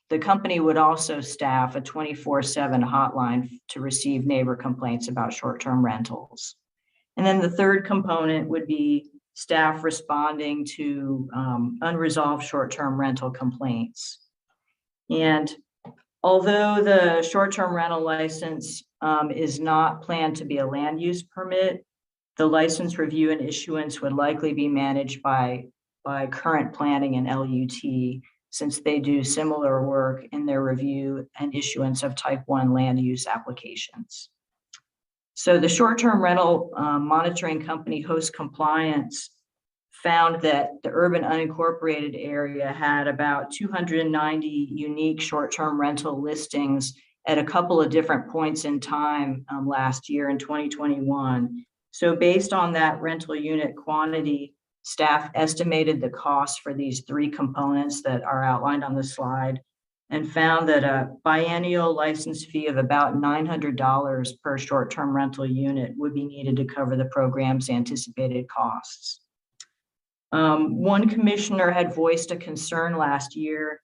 the company would also staff a 24/7 hotline to receive neighbor complaints about short-term rentals. And then the third component would be staff responding to unresolved short-term rental complaints. And although the short-term rental license is not planned to be a land use permit, the license review and issuance would likely be managed by current planning and LUT, since they do similar work in their review and issuance of type 1 land use applications. So the short-term rental monitoring company, Host Compliance, found that the urban unincorporated area had about 290 unique short-term rental listings at a couple of different points in time last year in 2021. So based on that rental unit quantity, staff estimated the cost for these 3 components that are outlined on the slide and found that a biennial license fee of about $900 per short-term rental unit would be needed to cover the program's anticipated costs. One commissioner had voiced a concern last year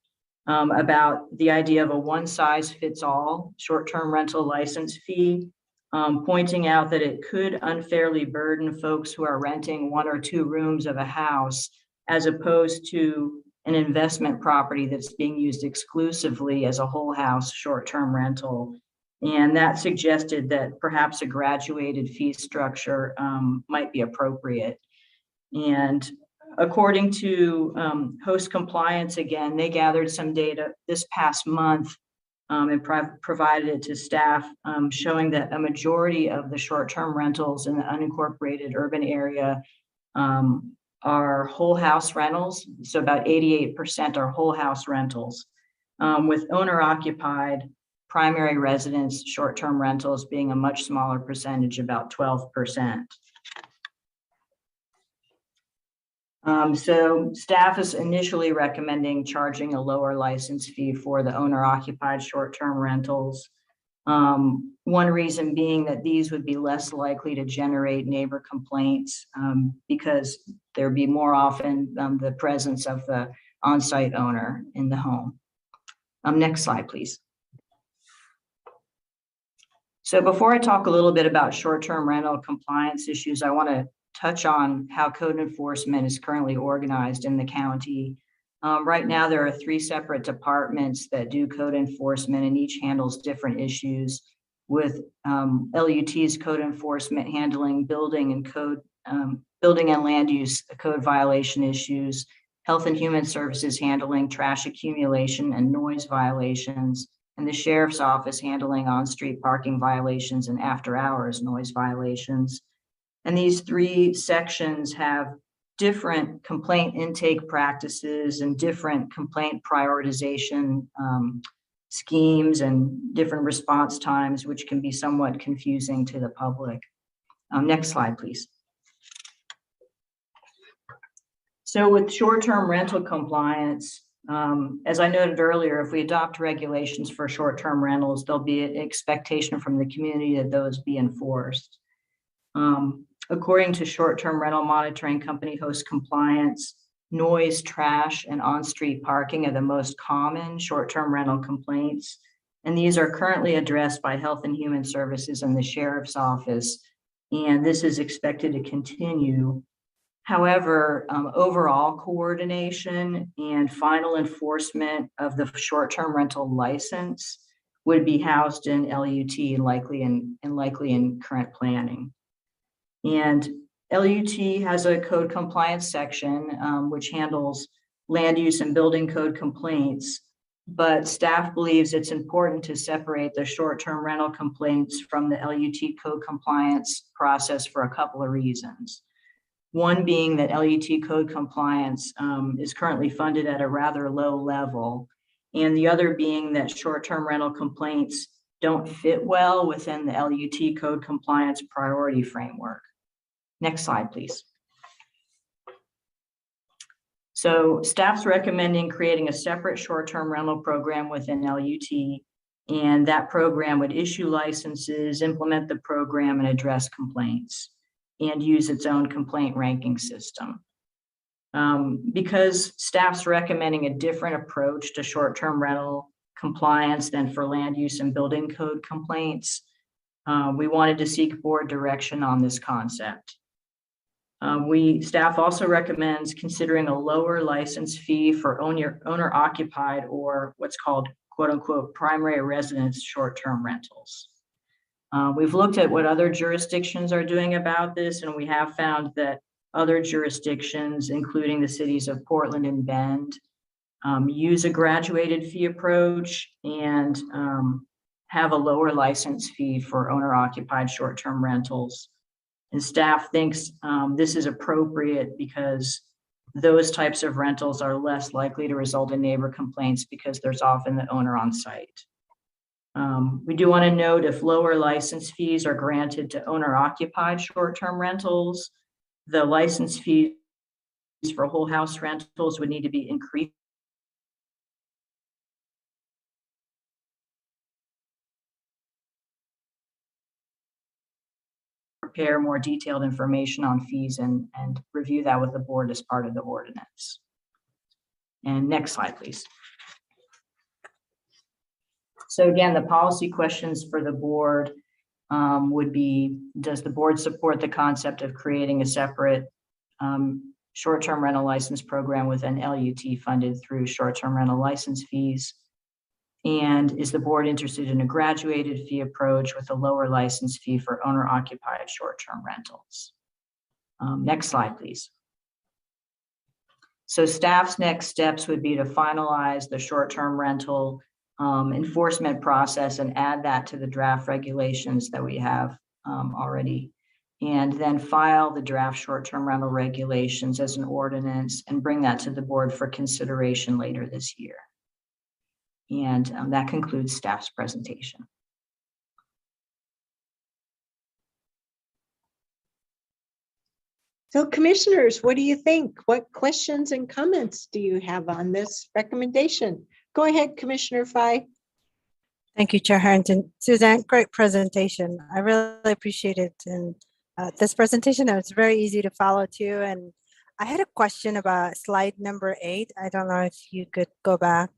about the idea of a one-size-fits-all short-term rental license fee, pointing out that it could unfairly burden folks who are renting 1 or 2 rooms of a house, as opposed to an investment property that's being used exclusively as a whole house short-term rental. And that suggested that perhaps a graduated fee structure might be appropriate. And according to Host Compliance, again, they gathered some data this past month and provided it to staff, showing that a majority of the short-term rentals in the unincorporated urban area are whole house rentals. So about 88% are whole house rentals, with owner-occupied primary residence short-term rentals being a much smaller percentage, about 12%. So staff is initially recommending charging a lower license fee for the owner-occupied short-term rentals. One reason being that these would be less likely to generate neighbor complaints because there'd be more often the presence of the on-site owner in the home. Next slide, please. So before I talk a little bit about short-term rental compliance issues, I want to touch on how code enforcement is currently organized in the county. Right now, there are 3 separate departments that do code enforcement, and each handles different issues, with LUT's code enforcement handling building and land use code violation issues, Health and Human Services handling trash accumulation and noise violations, and the Sheriff's Office handling on-street parking violations and after-hours noise violations. And these 3 sections have different complaint intake practices and different complaint prioritization schemes and different response times, which can be somewhat confusing to the public. Next slide, please. So with short-term rental compliance, as I noted earlier, if we adopt regulations for short-term rentals, there'll be an expectation from the community that those be enforced. According to short-term rental monitoring company Host Compliance, noise, trash, and on-street parking are the most common short-term rental complaints. And these are currently addressed by Health and Human Services and the Sheriff's Office. And this is expected to continue. However, overall coordination and final enforcement of the short-term rental license would be housed in LUT and likely in current planning. And LUT has a code compliance section, which handles land use and building code complaints, but staff believes it's important to separate the short-term rental complaints from the LUT code compliance process for a couple of reasons. One being that LUT code compliance is currently funded at a rather low level, and the other being that short-term rental complaints don't fit well within the LUT code compliance priority framework. Next slide, please. So staff's recommending creating a separate short-term rental program within LUT, and that program would issue licenses, implement the program, and address complaints, and use its own complaint ranking system. Because staff's recommending a different approach to short-term rental compliance than for land use and building code complaints, we wanted to seek board direction on this concept. Staff also recommends considering a lower license fee for owner-occupied or what's called quote-unquote primary residence short-term rentals. We've looked at what other jurisdictions are doing about this, and we have found that other jurisdictions, including the cities of Portland and Bend, use a graduated fee approach and have a lower license fee for owner-occupied short-term rentals. And staff thinks this is appropriate because those types of rentals are less likely to result in neighbor complaints because there's often the owner on site. We do want to note if lower license fees are granted to owner-occupied short-term rentals, the license fees for whole house rentals would need to be increased prepare more detailed information on fees and review that with the board as part of the ordinance. And next slide, please. So again, the policy questions for the board would be, does the board support the concept of creating a separate short-term rental license program with an LUT funded through short-term rental license fees. And is the board interested in a graduated fee approach with a lower license fee for owner-occupied short-term rentals? Next slide, please. So staff's next steps would be to finalize the short-term rental enforcement process and add that to the draft regulations that we have already, and then file the draft short-term rental regulations as an ordinance and bring that to the board for consideration later this year. And that concludes staff's presentation. So commissioners, what do you think? What questions and comments do you have on this recommendation? Go ahead, Commissioner Fye. Thank you, Chair Harrington. Suzanne, great presentation. I really appreciate it. And this presentation, it was very easy to follow too. And I had a question about slide number 8. I don't know if you could go back.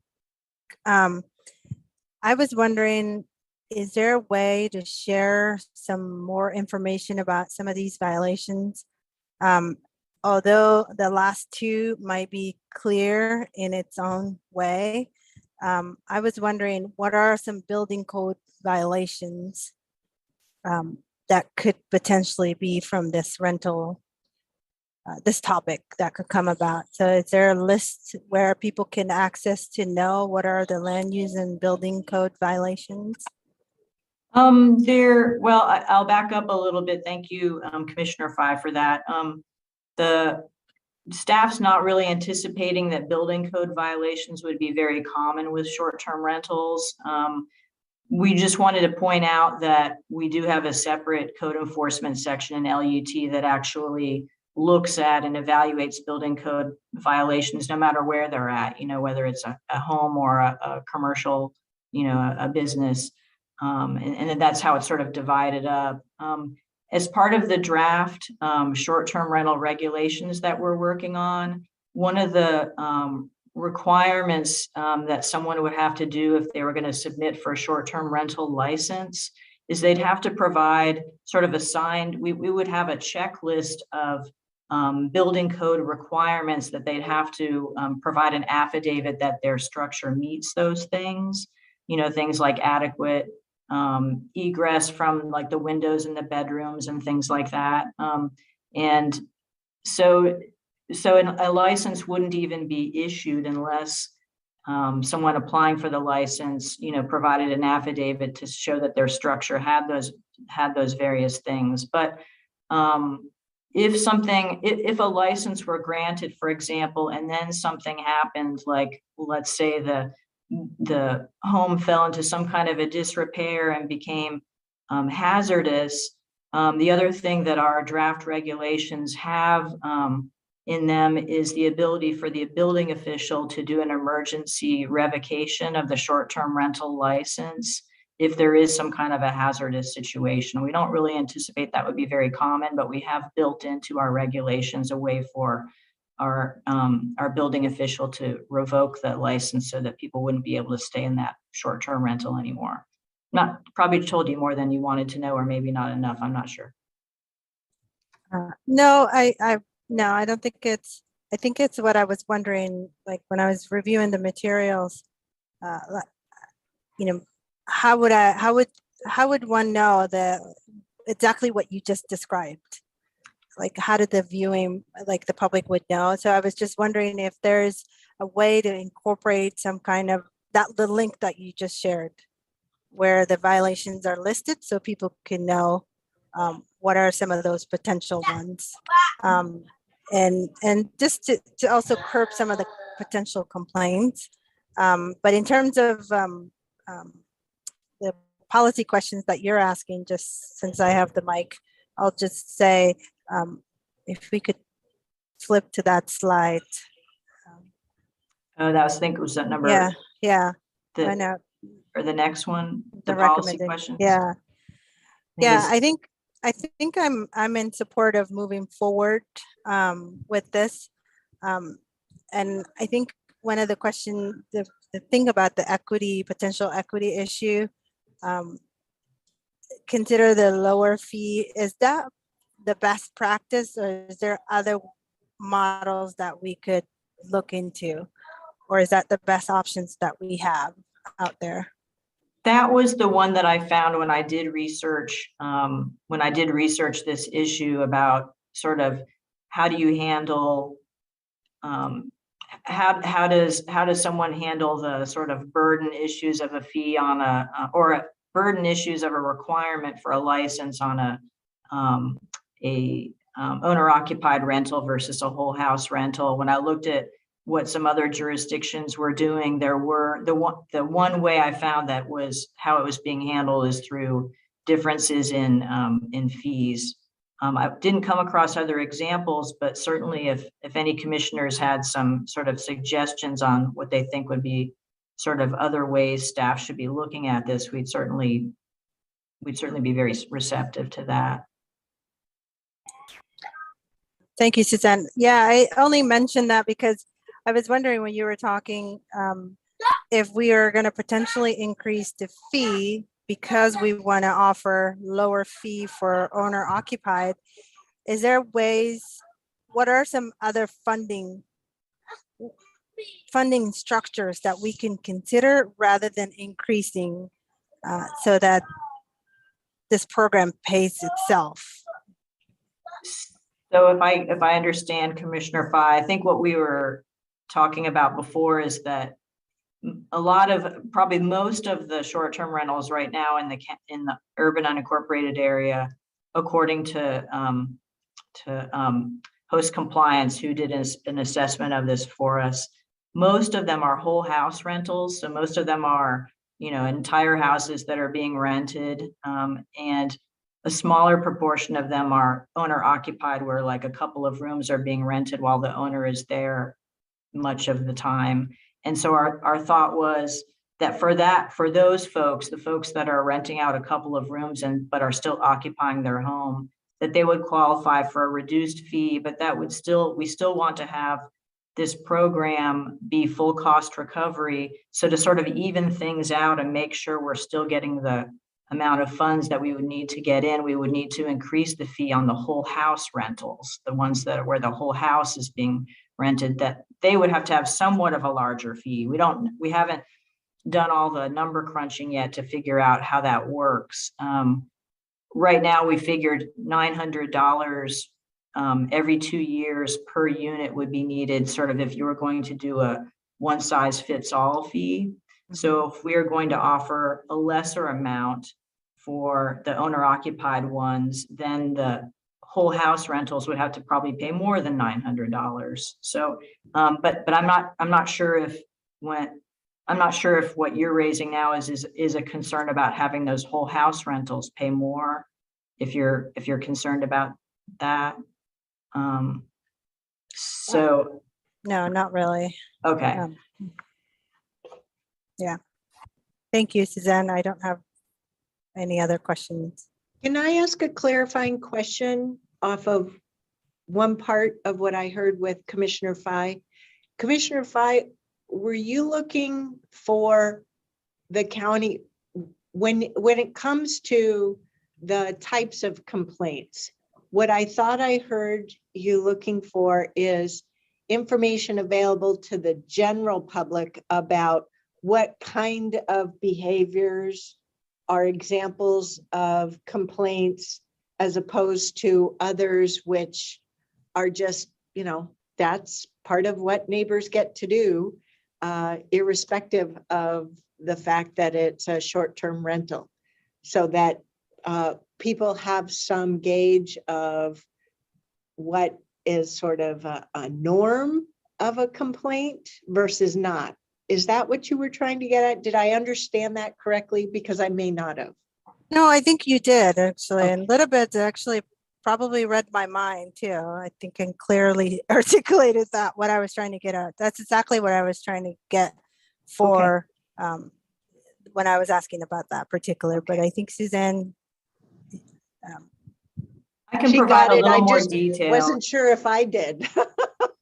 I was wondering, is there a way to share some more information about some of these violations? Although the last two might be clear in its own way, I was wondering what are some building code violations that could potentially be from this rental, this topic that could come about. So is there a list where people can access to know what are the land use and building code violations? Well, I'll back up a little bit. Thank you, Commissioner Fye, for that. The staff's not really anticipating that building code violations would be very common with short-term rentals. We just wanted to point out that we do have a separate code enforcement section in LUT that actually looks at and evaluates building code violations no matter where they're at, whether it's a home or a commercial, a business. And that's how it's sort of divided up. As part of the draft short-term rental regulations that we're working on, one of the requirements that someone would have to do if they were going to submit for a short-term rental license is they'd have to provide sort of we would have a checklist of building code requirements that they'd have to provide an affidavit that their structure meets those things, things like adequate egress from like the windows in the bedrooms and things like that. And so a license wouldn't even be issued unless someone applying for the license, provided an affidavit to show that their structure had those various things. But if a license were granted, for example, and then something happened, like let's say the home fell into some kind of a disrepair and became hazardous, the other thing that our draft regulations have in them is the ability for the building official to do an emergency revocation of the short-term rental license if there is some kind of a hazardous situation. We don't really anticipate that would be very common, but we have built into our regulations a way for our building official to revoke that license so that people wouldn't be able to stay in that short-term rental anymore. Probably told you more than you wanted to know, or maybe not enough. I'm not sure. No, I don't think it's. I think it's what I was wondering. Like when I was reviewing the materials, how would one know exactly what you just described? Like how did the viewing, like the public would know? So I was just wondering if there's a way to incorporate some kind of the link that you just shared, where the violations are listed so people can know what are some of those potential ones. And just to also curb some of the potential complaints. But in terms of the policy questions that you're asking, just since I have the mic, I'll just say, if we could flip to that slide. Was that number? Yeah. I know. Or the next one, the policy recommendation. questions. Yeah. I think I'm in support of moving forward with this. And I think one of the questions, the thing about the potential equity issue, consider the lower fee. Is that the best practice, or is there other models that we could look into? Or is that the best options that we have out there? That was the one that I found when I did research, this issue about sort of how do you handle, how does someone handle the sort of burden issues of a fee on burden issues of a requirement for a license on a owner occupied rental versus a whole house rental. When I looked at what some other jurisdictions were doing, there were the one way I found that was how it was being handled is through differences in fees. I didn't come across other examples, but certainly if any commissioners had some sort of suggestions on what they think would be sort of other ways staff should be looking at this, we'd certainly be very receptive to that. Thank you, Suzanne. Yeah, I only mentioned that because I was wondering when you were talking if we are going to potentially increase the fee because we want to offer lower fee for owner occupied. Is there ways, what are some other funding structures that we can consider rather than increasing so that this program pays itself? So if I understand Commissioner Fye, I think what we were talking about before is that probably most of the short-term rentals right now in the urban unincorporated area, according to Host Compliance, who did an assessment of this for us, most of them are whole house rentals. So most of them are, entire houses that are being rented, and a smaller proportion of them are owner occupied, where like a couple of rooms are being rented while the owner is there much of the time. And so our thought was that for those folks, the folks that are renting out a couple of rooms but are still occupying their home, that they would qualify for a reduced fee, but that we still want to have this program be full cost recovery. So to sort of even things out and make sure we're still getting the amount of funds that we would need to get in, we would need to increase the fee on the whole house rentals, the ones that are where the whole house is being rented, that they would have to have somewhat of a larger fee. We haven't done all the number crunching yet to figure out how that works. Right now, we figured $900 every 2 years per unit would be needed, sort of if you were going to do a one size fits all fee. So if we are going to offer a lesser amount for the owner occupied ones, then the whole house rentals would have to probably pay more than $900. So, but I'm not sure if what you're raising now is a concern about having those whole house rentals pay more. If you're concerned about that, so no, not really. Okay. Yeah. Thank you, Suzanne. I don't have any other questions. Can I ask a clarifying question off of one part of what I heard with Commissioner Fye? Commissioner Fye, were you looking for the county when it comes to the types of complaints? What I thought I heard you looking for is information available to the general public about what kind of behaviors are examples of complaints as opposed to others which are just, that's part of what neighbors get to do, irrespective of the fact that it's a short-term rental, so that people have some gauge of what is sort of a norm of a complaint versus not. Is that what you were trying to get at? Did I understand that correctly? Because I may not have. No, I think you did actually. Okay. And a little bit actually probably read my mind too. I think and clearly articulated that what I was trying to get at. That's exactly what I was trying to get for when I was asking about that particular. But I think Suzanne. I can She provide got a it. little I more just detail. wasn't sure if I did.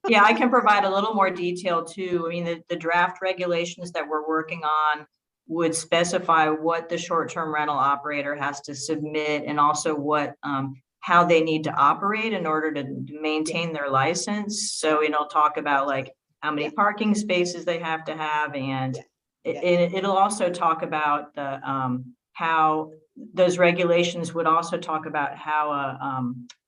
Yeah, I can provide a little more detail too. I mean, the draft regulations that we're working on would specify what the short-term rental operator has to submit, and also what how they need to operate in order to maintain their license. So it'll talk about like how many parking spaces they have to have, and it'll also talk about the how those regulations would also talk about how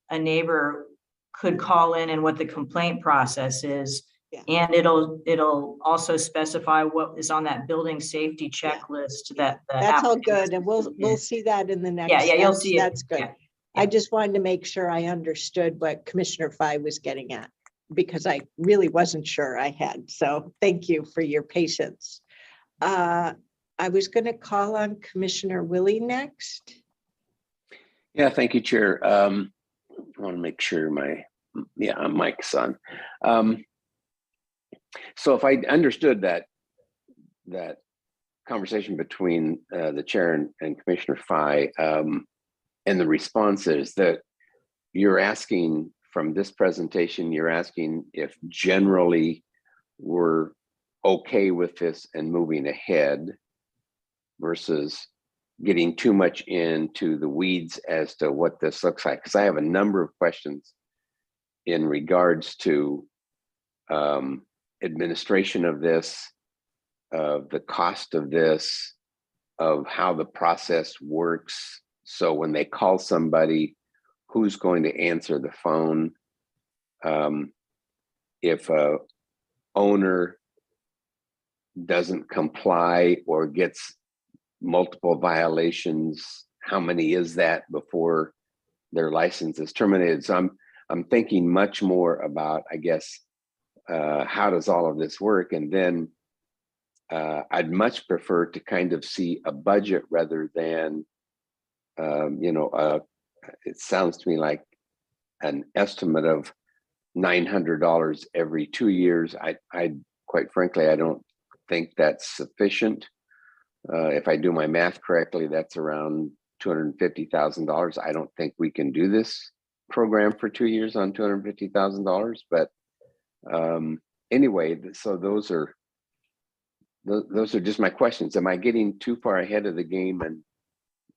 a neighbor could call in and what the complaint process is. And it'll also specify what is on that building safety checklist that the That's all applicants- good, and we'll see that in the next. Yeah, you'll see it. That's good. Yeah. I just wanted to make sure I understood what Commissioner Fye was getting at, because I really wasn't sure I had. So thank you for your patience. I was going to call on Commissioner Willie next. Yeah, thank you, Chair. I want to make sure my mic's on. So if I understood that conversation between the chair and Commissioner Fye, and the response is that you're asking from this presentation, you're asking if generally we're okay with this and moving ahead versus getting too much into the weeds as to what this looks like. Because I have a number of questions in regards to administration of this, of the cost of this, of how the process works. So when they call somebody, who's going to answer the phone? If a owner doesn't comply or gets multiple violations, how many is that before their license is terminated? So I'm thinking much more about, I guess, how does all of this work? And then I'd much prefer to kind of see a budget rather than, it sounds to me like an estimate of $900 every 2 years. I quite frankly, I don't think that's sufficient. If I do my math correctly, that's around $250,000. I don't think we can do this program for 2 years on $250,000. But anyway, so those are just my questions. Am I getting too far ahead of the game, and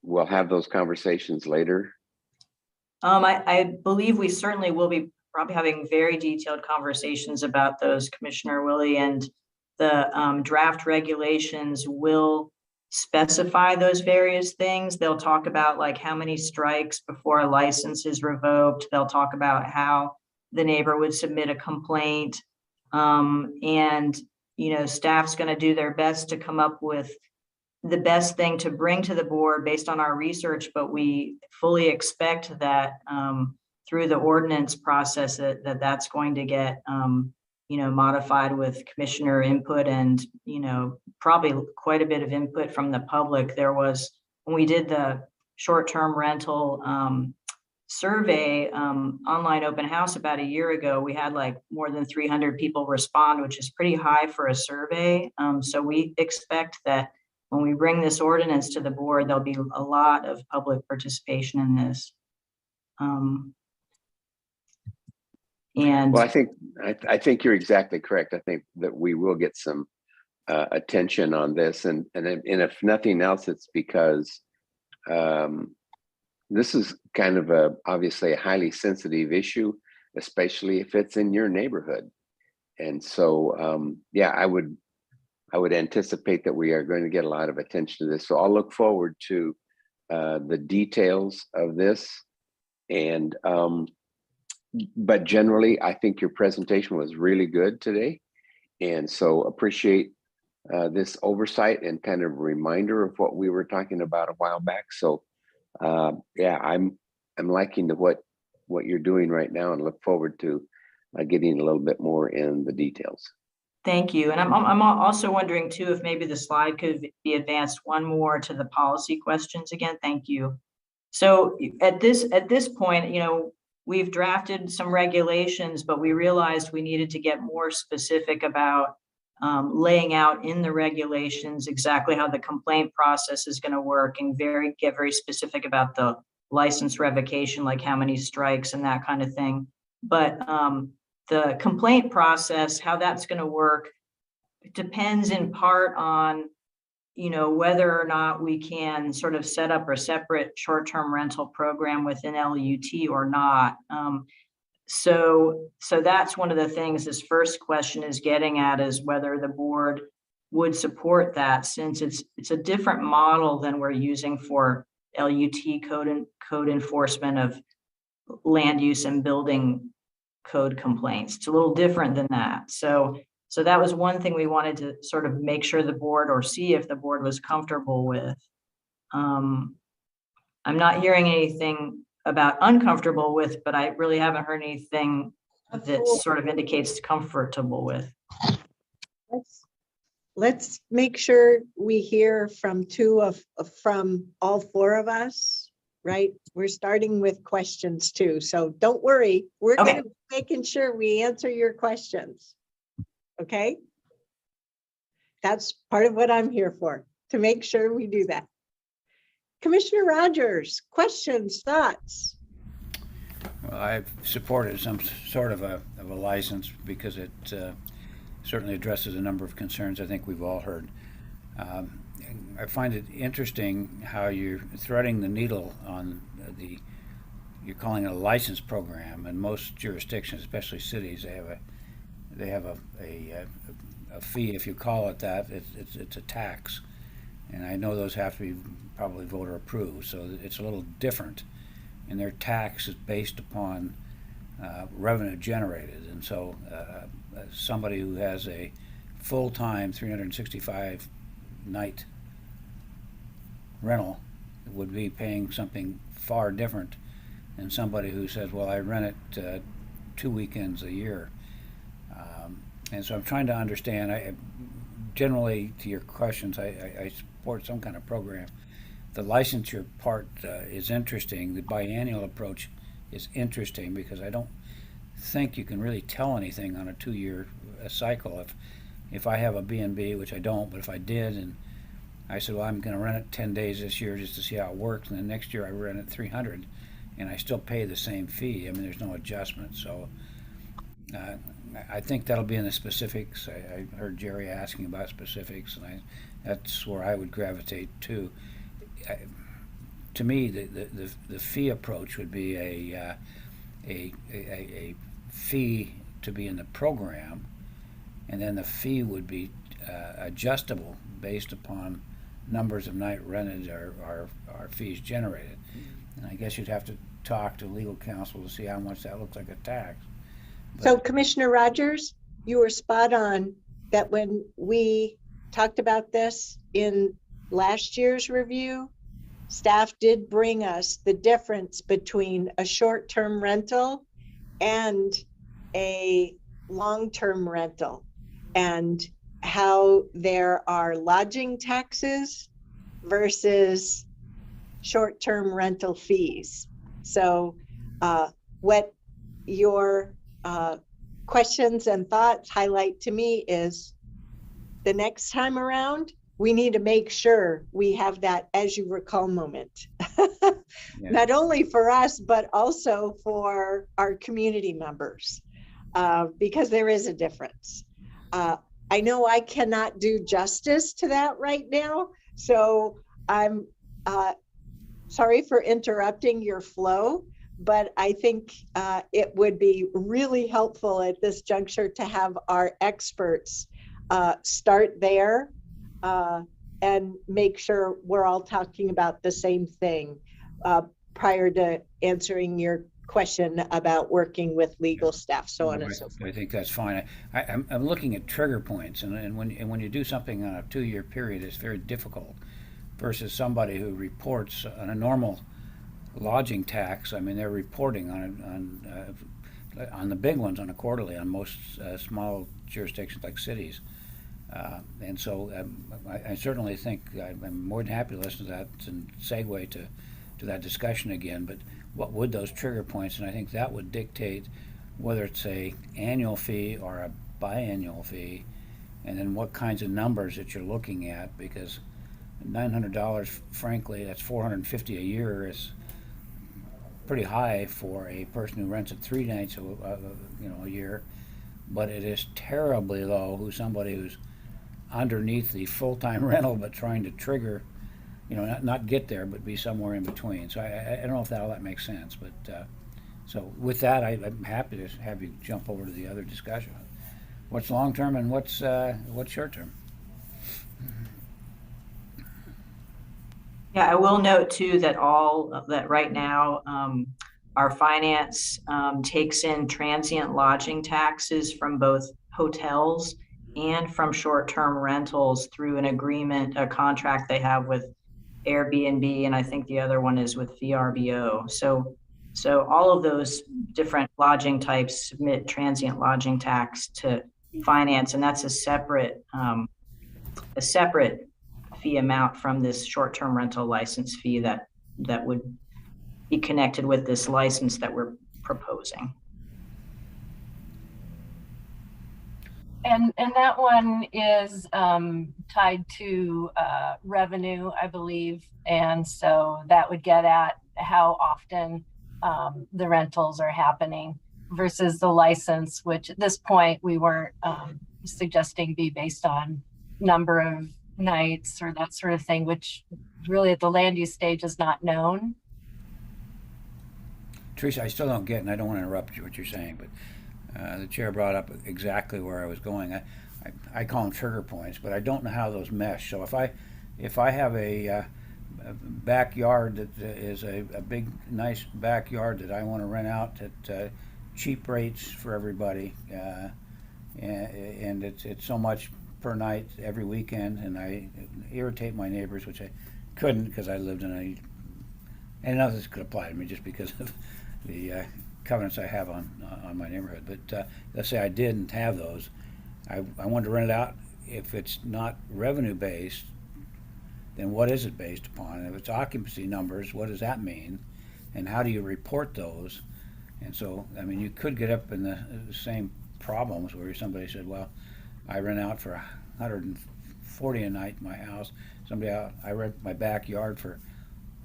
we'll have those conversations later? I believe we certainly will be probably having very detailed conversations about those, Commissioner Willie, and the draft regulations will specify those various things. They'll talk about like how many strikes before a license is revoked. They'll talk about how the neighbor would submit a complaint. And, staff's going to do their best to come up with the best thing to bring to the board based on our research, but we fully expect that through the ordinance process that's going to get modified with commissioner input and probably quite a bit of input from the public. There was, when we did the short-term rental survey online open house about a year ago, we had like more than 300 people respond, which is pretty high for a survey. So we expect that when we bring this ordinance to the board, there'll be a lot of public participation in this. And well, I think you're exactly correct. I think that we will get some attention on this, and if nothing else, it's because this is kind of obviously a highly sensitive issue, especially if it's in your neighborhood. And so, I would anticipate that we are going to get a lot of attention to this. So I'll look forward to the details of this. And but generally, I think your presentation was really good today. And so appreciate this oversight and kind of reminder of what we were talking about a while back. So I'm liking what you're doing right now, and look forward to getting a little bit more in the details. thank you. And I'm also wondering too, if maybe the slide could be advanced one more to the policy questions again. Thank you. So at this point, we've drafted some regulations, but we realized we needed to get more specific about laying out in the regulations exactly how the complaint process is going to work, and get very specific about the license revocation, like how many strikes and that kind of thing. But the complaint process, how that's going to work, depends in part on whether or not we can sort of set up a separate short-term rental program within LUT or not. So that's one of the things this first question is getting at, is whether the board would support that, since it's a different model than we're using for LUT code enforcement of land use and building code complaints. It's a little different than that. So that was one thing we wanted to sort of make sure the board, or see if the board was comfortable with. I'm not hearing anything about uncomfortable with, but I really haven't heard anything that sort of indicates comfortable with. Let's make sure we hear from from all four of us, right? We're starting with questions too, so don't worry. We're Okay. gonna be making sure we answer your questions. Okay? That's part of what I'm here for, to make sure we do that. Commissioner Rogers, questions, thoughts? Well, I've supported some sort of a license because it certainly addresses a number of concerns I think we've all heard. I find it interesting how you're threading the needle on you're calling it a license program. In most jurisdictions, especially cities, they have a fee. If you call it that, it's a tax. And I know those have to be probably voter approved, so it's a little different. And their tax is based upon revenue generated. And so somebody who has a full-time 365 night rental would be paying something far different than somebody who says, well, I rent it 2 weekends a year. And so I'm trying to understand, generally to your questions, I support some kind of program. The licensure part is interesting. The biannual approach is interesting because I don't think you can really tell anything on a 2-year cycle. If I have a B&B, which I don't, but if I did, and I said, well, I'm going to rent it 10 days this year just to see how it works, and then next year I rent it 300, and I still pay the same fee. I mean, there's no adjustment. So I think that'll be in the specifics. I heard Jerry asking about specifics, and that's where I would gravitate to. To me, the fee approach would be a fee to be in the program, and then the fee would be adjustable based upon numbers of night rented or fees generated. And I guess you'd have to talk to legal counsel to see how much that looks like a tax. So Commissioner Rogers, you were spot on that when we talked about this in last year's review, staff did bring us the difference between a short-term rental and a long-term rental, and how there are lodging taxes versus short-term rental fees. So what your questions and thoughts highlight to me is the next time around, we need to make sure we have that as you recall moment, not only for us, but also for our community members, because there is a difference. I know I cannot do justice to that right now, so I'm sorry for interrupting your flow, but I think it would be really helpful at this juncture to have our experts start there and make sure we're all talking about the same thing prior to answering your question about working with legal staff, so on and so forth. I think that's fine. I'm looking at trigger points, and when you do something on a 2-year period, it's very difficult versus somebody who reports on a normal lodging tax. I mean, they're reporting on the big ones on a quarterly on most small jurisdictions like cities. And so I certainly think I'm more than happy to listen to that and segue to that discussion again. But what would those trigger points? And I think that would dictate whether it's a annual fee or a biannual fee, and then what kinds of numbers that you're looking at. Because $900, frankly, that's $450 a year, is pretty high for a person who rents it 3 nights a year. But it is terribly low somebody who's underneath the full-time rental, but trying to trigger, not get there, but be somewhere in between. So I don't know if all that makes sense, but so with that, I'm happy to have you jump over to the other discussion. What's long-term and what's short-term? Yeah, I will note too that right now, our finance takes in transient lodging taxes from both hotels and from short-term rentals through an agreement, a contract they have with Airbnb, and I think the other one is with VRBO. So all of those different lodging types submit transient lodging tax to finance, and that's a separate fee amount from this short-term rental license fee that would be connected with this license that we're proposing. And that one is tied to revenue, I believe. And so that would get at how often the rentals are happening versus the license, which at this point we weren't suggesting be based on number of nights or that sort of thing, which really at the land use stage is not known. Teresa, I still don't get, and I don't want to interrupt you what you're saying, but the chair brought up exactly where I was going. I call them trigger points, but I don't know how those mesh. So if I have a backyard that is a big, nice backyard that I want to rent out at cheap rates for everybody, and it's so much per night every weekend, and I irritate my neighbors, which I couldn't because I lived in and none of this could apply to me just because of the covenants I have on my neighborhood. But let's say I didn't have those. I wanted to rent it out. If it's not revenue based, then what is it based upon? If it's occupancy numbers, what does that mean? And how do you report those? And so, I mean, you could get up in the same problems where somebody said, well, I rent out for $140 a night in my house. I rent my backyard for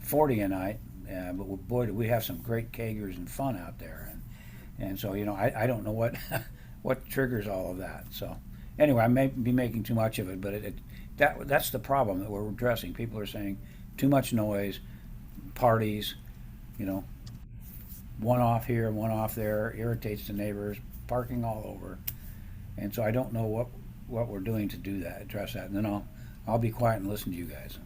$40 a night. But boy, do we have some great kegers and fun out there. And so, I don't know what triggers all of that. So anyway, I may be making too much of it, but that's the problem that we're addressing. People are saying too much noise, parties, one off here, one off there, irritates the neighbors, parking all over. And so I don't know what we're doing to do that, address that. And then I'll be quiet and listen to you guys.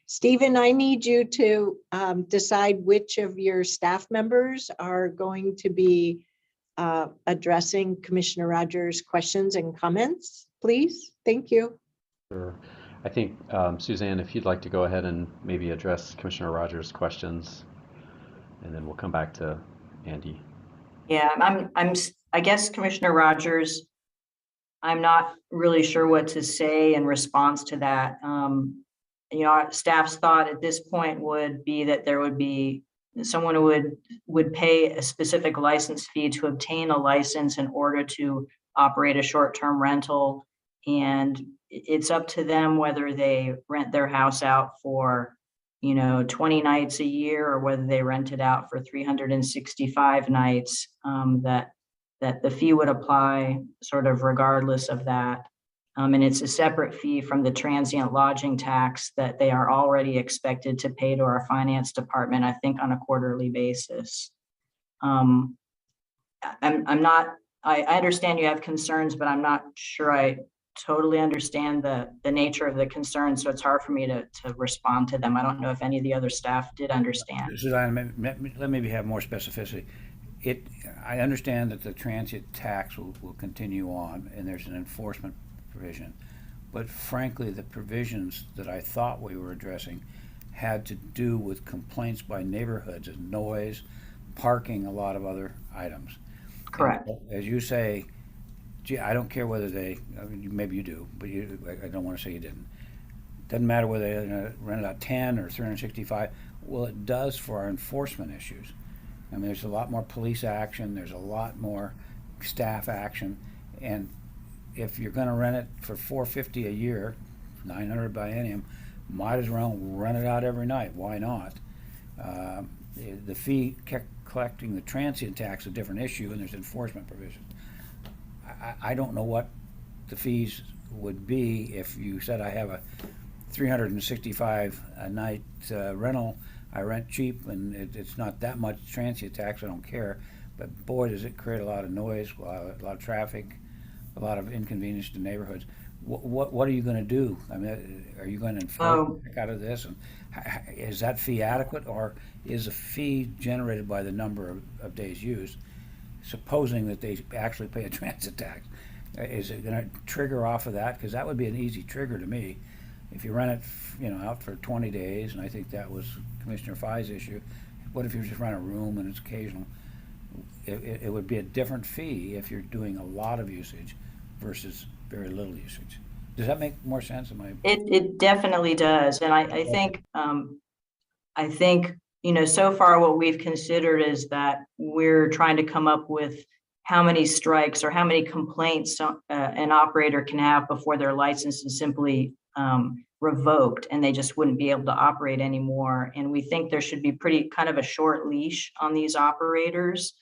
Stephen, I need you to decide which of your staff members are going to be addressing Commissioner Rogers' questions and comments, please. Thank you. Sure. I think, Suzanne, if you'd like to go ahead and maybe address Commissioner Rogers' questions, and then we'll come back to Andy. Yeah, I guess Commissioner Rogers, I'm not really sure what to say in response to that. Our staff's thought at this point would be that there would be someone who would pay a specific license fee to obtain a license in order to operate a short-term rental. And it's up to them whether they rent their house out for, 20 nights a year or whether they rent it out for 365 nights, that the fee would apply sort of regardless of that. And it's a separate fee from the transient lodging tax that they are already expected to pay to our finance department, I think on a quarterly basis. I understand you have concerns, but I'm not sure I totally understand the nature of the concern. So it's hard for me to respond to them. I don't know if any of the other staff did understand. Suzanne, let me have more specificity. I understand that the transient tax will continue on, and there's an enforcement provision, but frankly the provisions that I thought we were addressing had to do with complaints by neighborhoods of noise, parking, a lot of other items. Correct. And as you say, gee, I don't care whether maybe you do, but I don't want to say you didn't. Doesn't matter whether they rent it out 10 or 365. Well, it does for our enforcement issues. I mean, there's a lot more police action, there's a lot more staff action, and if you're going to rent it for $450 a year, $900 biennium, might as well rent it out every night. Why not? The fee collecting the transient tax is a different issue, and there's enforcement provisions. I don't know what the fees would be if you said I have a 365 a night rental. I rent cheap, and it's not that much transient tax. I don't care, but boy, does it create a lot of noise, a lot of traffic, a lot of inconvenience to neighborhoods. What are you going to do? I mean, are you going to enforce the heck out of this? And is that fee adequate, or is a fee generated by the number of days used, supposing that they actually pay a transit tax? Is it going to trigger off of that? Because that would be an easy trigger to me. If you rent it, out for 20 days, and I think that was Commissioner Fai's issue. What if you just rent a room and it's occasional? It would be a different fee if you're doing a lot of usage versus very little usage. Does that make more sense? It definitely does, and I think so far what we've considered is that we're trying to come up with how many strikes or how many complaints an operator can have before their license is simply revoked and they just wouldn't be able to operate anymore. And we think there should be pretty kind of a short leash on these operators.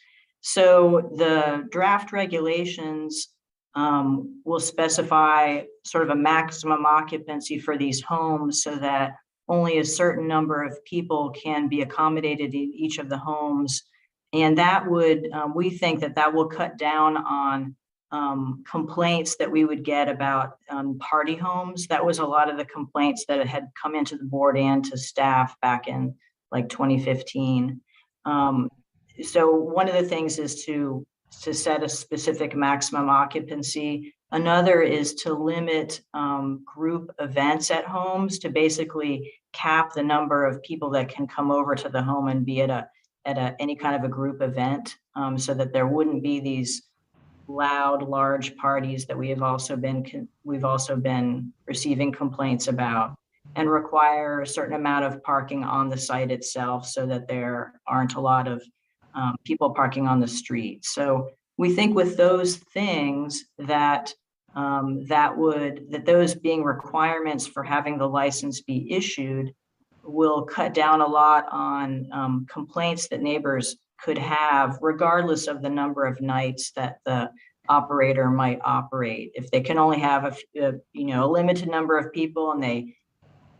So the draft regulations will specify sort of a maximum occupancy for these homes so that only a certain number of people can be accommodated in each of the homes. And that would, we think that will cut down on complaints that we would get about party homes. That was a lot of the complaints that had come into the board and to staff back in like 2015. So one of the things is to set a specific maximum occupancy. Another is to limit group events at homes, to basically cap the number of people that can come over to the home and be at any kind of a group event, so that there wouldn't be these loud, large parties that we've also been receiving complaints about, and require a certain amount of parking on the site itself so that there aren't a lot of people parking on the street. So we think with those things that those being requirements for having the license be issued will cut down a lot on complaints that neighbors could have, regardless of the number of nights that the operator might operate. If they can only have a limited number of people and they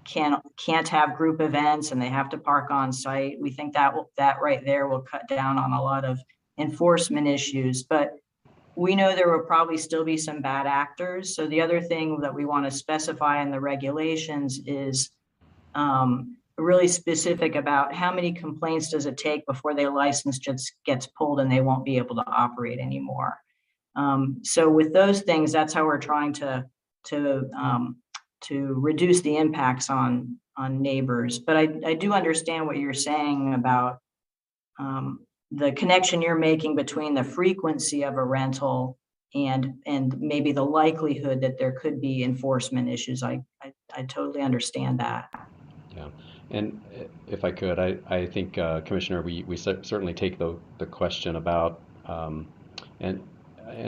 can't have group events and they have to park on site, we think that right there will cut down on a lot of enforcement issues. But we know there will probably still be some bad actors. So the other thing that we want to specify in the regulations is really specific about how many complaints does it take before their license just gets pulled and they won't be able to operate anymore. So with those things, that's how we're trying to reduce the impacts on neighbors. But I do understand what you're saying about the connection you're making between the frequency of a rental and maybe the likelihood that there could be enforcement issues. I totally understand that. Yeah, and if I could, I think, Commissioner, we certainly take the question about, and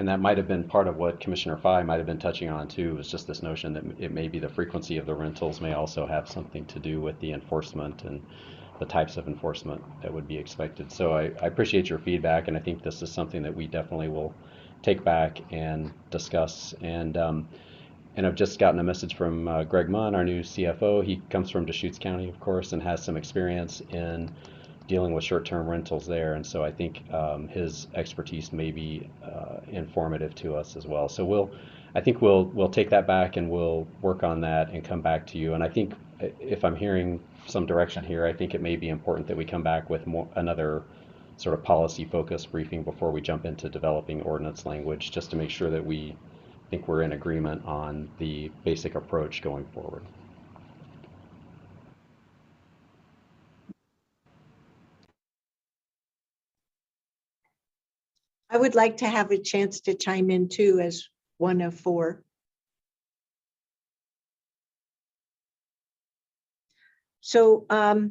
that might have been part of what Commissioner Fai might have been touching on too, is just this notion that it may be the frequency of the rentals may also have something to do with the enforcement and the types of enforcement that would be expected. So I appreciate your feedback, and I think this is something that we definitely will take back and discuss. And I've just gotten a message from Greg Munn, our new CFO. He comes from Deschutes County, of course, and has some experience in dealing with short-term rentals there. And so I think his expertise may be informative to us as well. So we'll take that back and we'll work on that and come back to you. And I think if I'm hearing some direction here, I think it may be important that we come back with another sort of policy-focused briefing before we jump into developing ordinance language, just to make sure that we think we're in agreement on the basic approach going forward. I would like to have a chance to chime in too as one of four. So there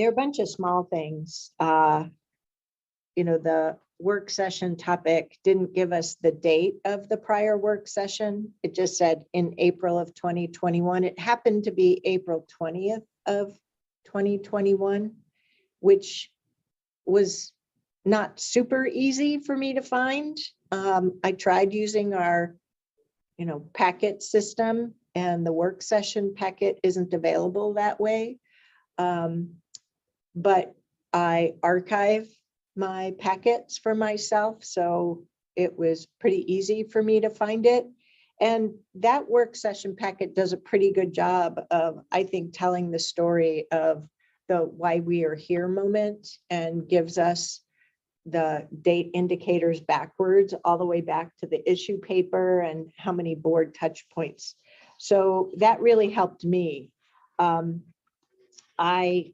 are a bunch of small things. The work session topic didn't give us the date of the prior work session. It just said in April of 2021. It happened to be April 20th of 2021, which was not super easy for me to find. I tried using our, packet system, and the work session packet isn't available that way. But I archive my packets for myself, so it was pretty easy for me to find it. And that work session packet does a pretty good job of, I think, telling the story of the why we are here moment, and gives us the date indicators backwards, all the way back to the issue paper and how many board touch points. So that really helped me. I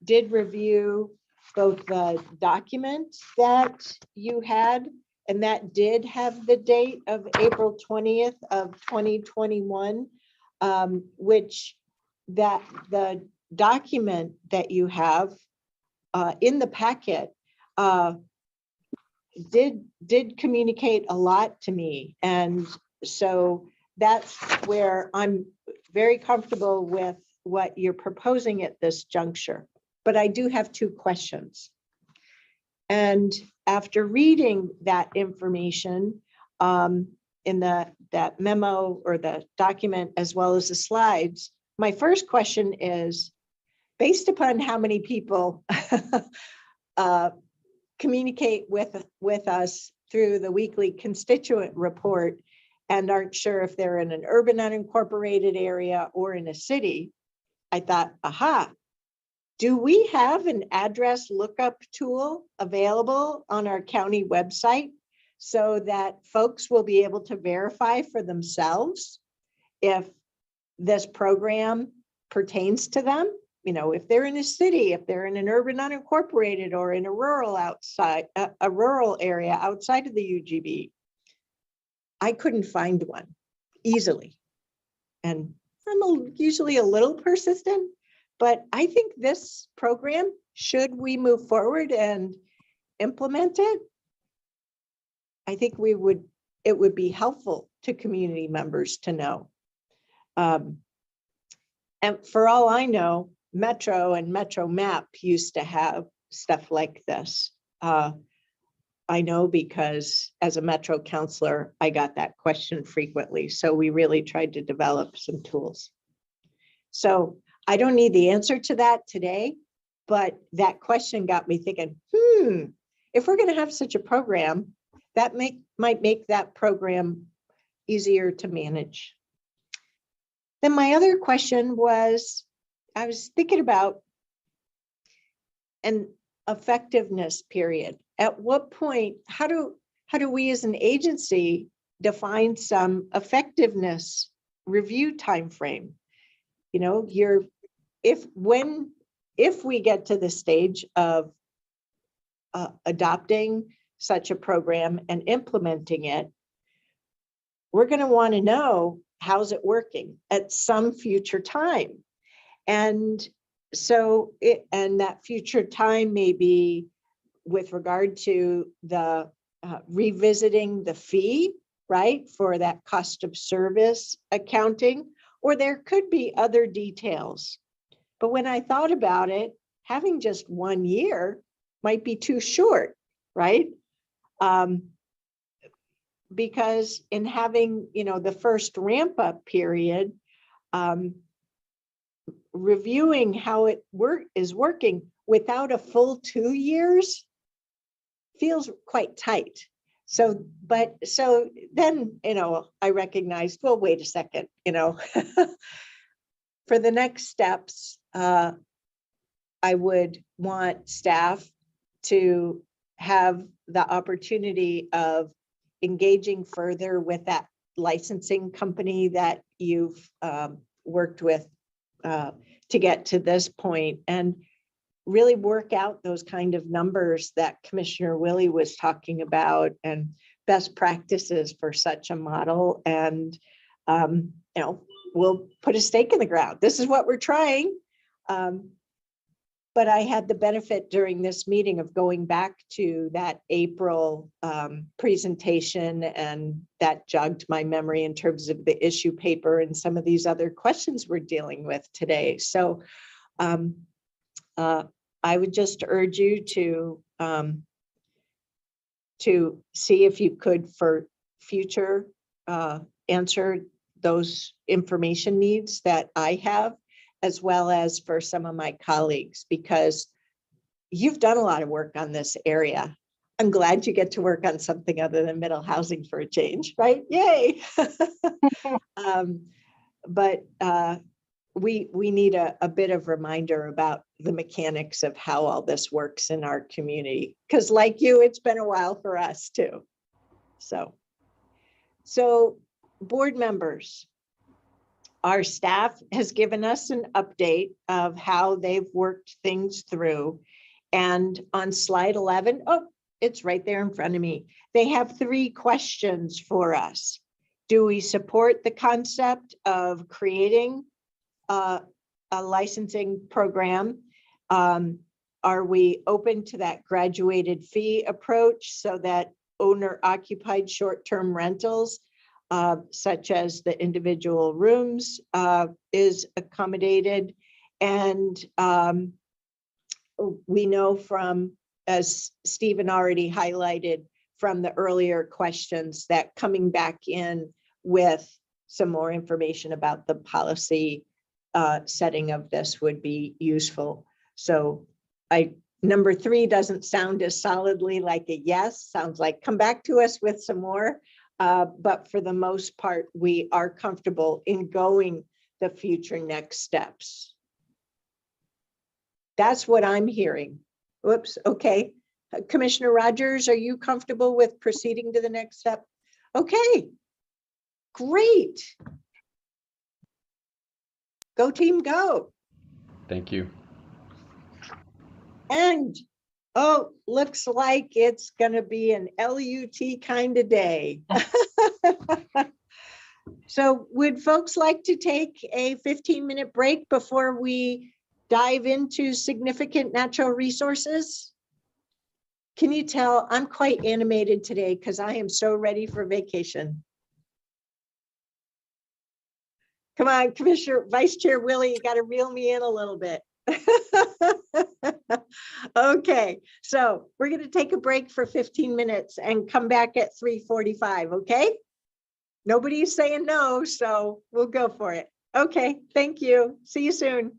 did review both the document that you had, and that did have the date of April 20th of 2021, which that the document that you have in the packet did communicate a lot to me. And so that's where I'm very comfortable with what you're proposing at this juncture. But I do have two questions. And after reading that information in that memo or the document, as well as the slides, my first question is, based upon how many people communicate with us through the weekly constituent report and aren't sure if they're in an urban unincorporated area or in a city, I thought, aha, do we have an address lookup tool available on our county website so that folks will be able to verify for themselves if this program pertains to them? If they're in a city, if they're in an urban unincorporated or in a rural area outside of the UGB. I couldn't find one easily. And I'm usually a little persistent, but I think this program, should we move forward and implement it, I think it would be helpful to community members to know. And for all I know, Metro and Metro Map used to have stuff like this. I know because as a Metro counselor, I got that question frequently. So we really tried to develop some tools. So I don't need the answer to that today, but that question got me thinking, if we're going to have such a program, that might make that program easier to manage. Then my other question was, I was thinking about an effectiveness period. At what point, how do we as an agency define some effectiveness review timeframe? If we get to the stage of adopting such a program and implementing it, we're going to want to know, how's it working at some future time? And so that future time may be with regard to the revisiting the fee, right, for that cost of service accounting, or there could be other details. But when I thought about it, having just 1 year might be too short, right? Because in having, the first ramp up period, reviewing how it is working without a full 2 years feels quite tight. So then, I recognized, well, wait a second, for the next steps, I would want staff to have the opportunity of engaging further with that licensing company that you've worked with to get to this point, and really work out those kind of numbers that Commissioner Willie was talking about, and best practices for such a model. And we'll put a stake in the ground. This is what we're trying. but I had the benefit during this meeting of going back to that April presentation, and that jogged my memory in terms of the issue paper and some of these other questions we're dealing with today. So I would just urge you to see if you could for future answer those information needs that I have, as well as for some of my colleagues, because you've done a lot of work on this area. I'm glad you get to work on something other than middle housing for a change, right? Yay. But we need a bit of reminder about the mechanics of how all this works in our community, because like you, it's been a while for us too. So board members, our staff has given us an update of how they've worked things through. And on slide 11, oh, it's right there in front of me. They have 3 questions for us. Do we support the concept of creating a licensing program? Are we open to that graduated fee approach so that owner occupied short-term rentals, such as the individual rooms, is accommodated? And we know from, as Stephen already highlighted from the earlier questions, that coming back in with some more information about the policy setting of this would be useful. So number 3 doesn't sound as solidly like a yes, sounds like come back to us with some more. But for the most part, we are comfortable in going the future next steps. That's what I'm hearing. Whoops, okay. Commissioner Rogers, are you comfortable with proceeding to the next step? Okay, great. Go team, go. Thank you. And, oh, looks like it's gonna be an LUT kind of day. So would folks like to take a 15-minute break before we dive into significant natural resources? Can you tell I'm quite animated today because I am so ready for vacation. Come on, Commissioner, Vice Chair Willie, you got to reel me in a little bit. Okay, so we're going to take a break for 15 minutes and come back at 3:45, okay? Nobody's saying no, so we'll go for it. Okay, thank you. See you soon.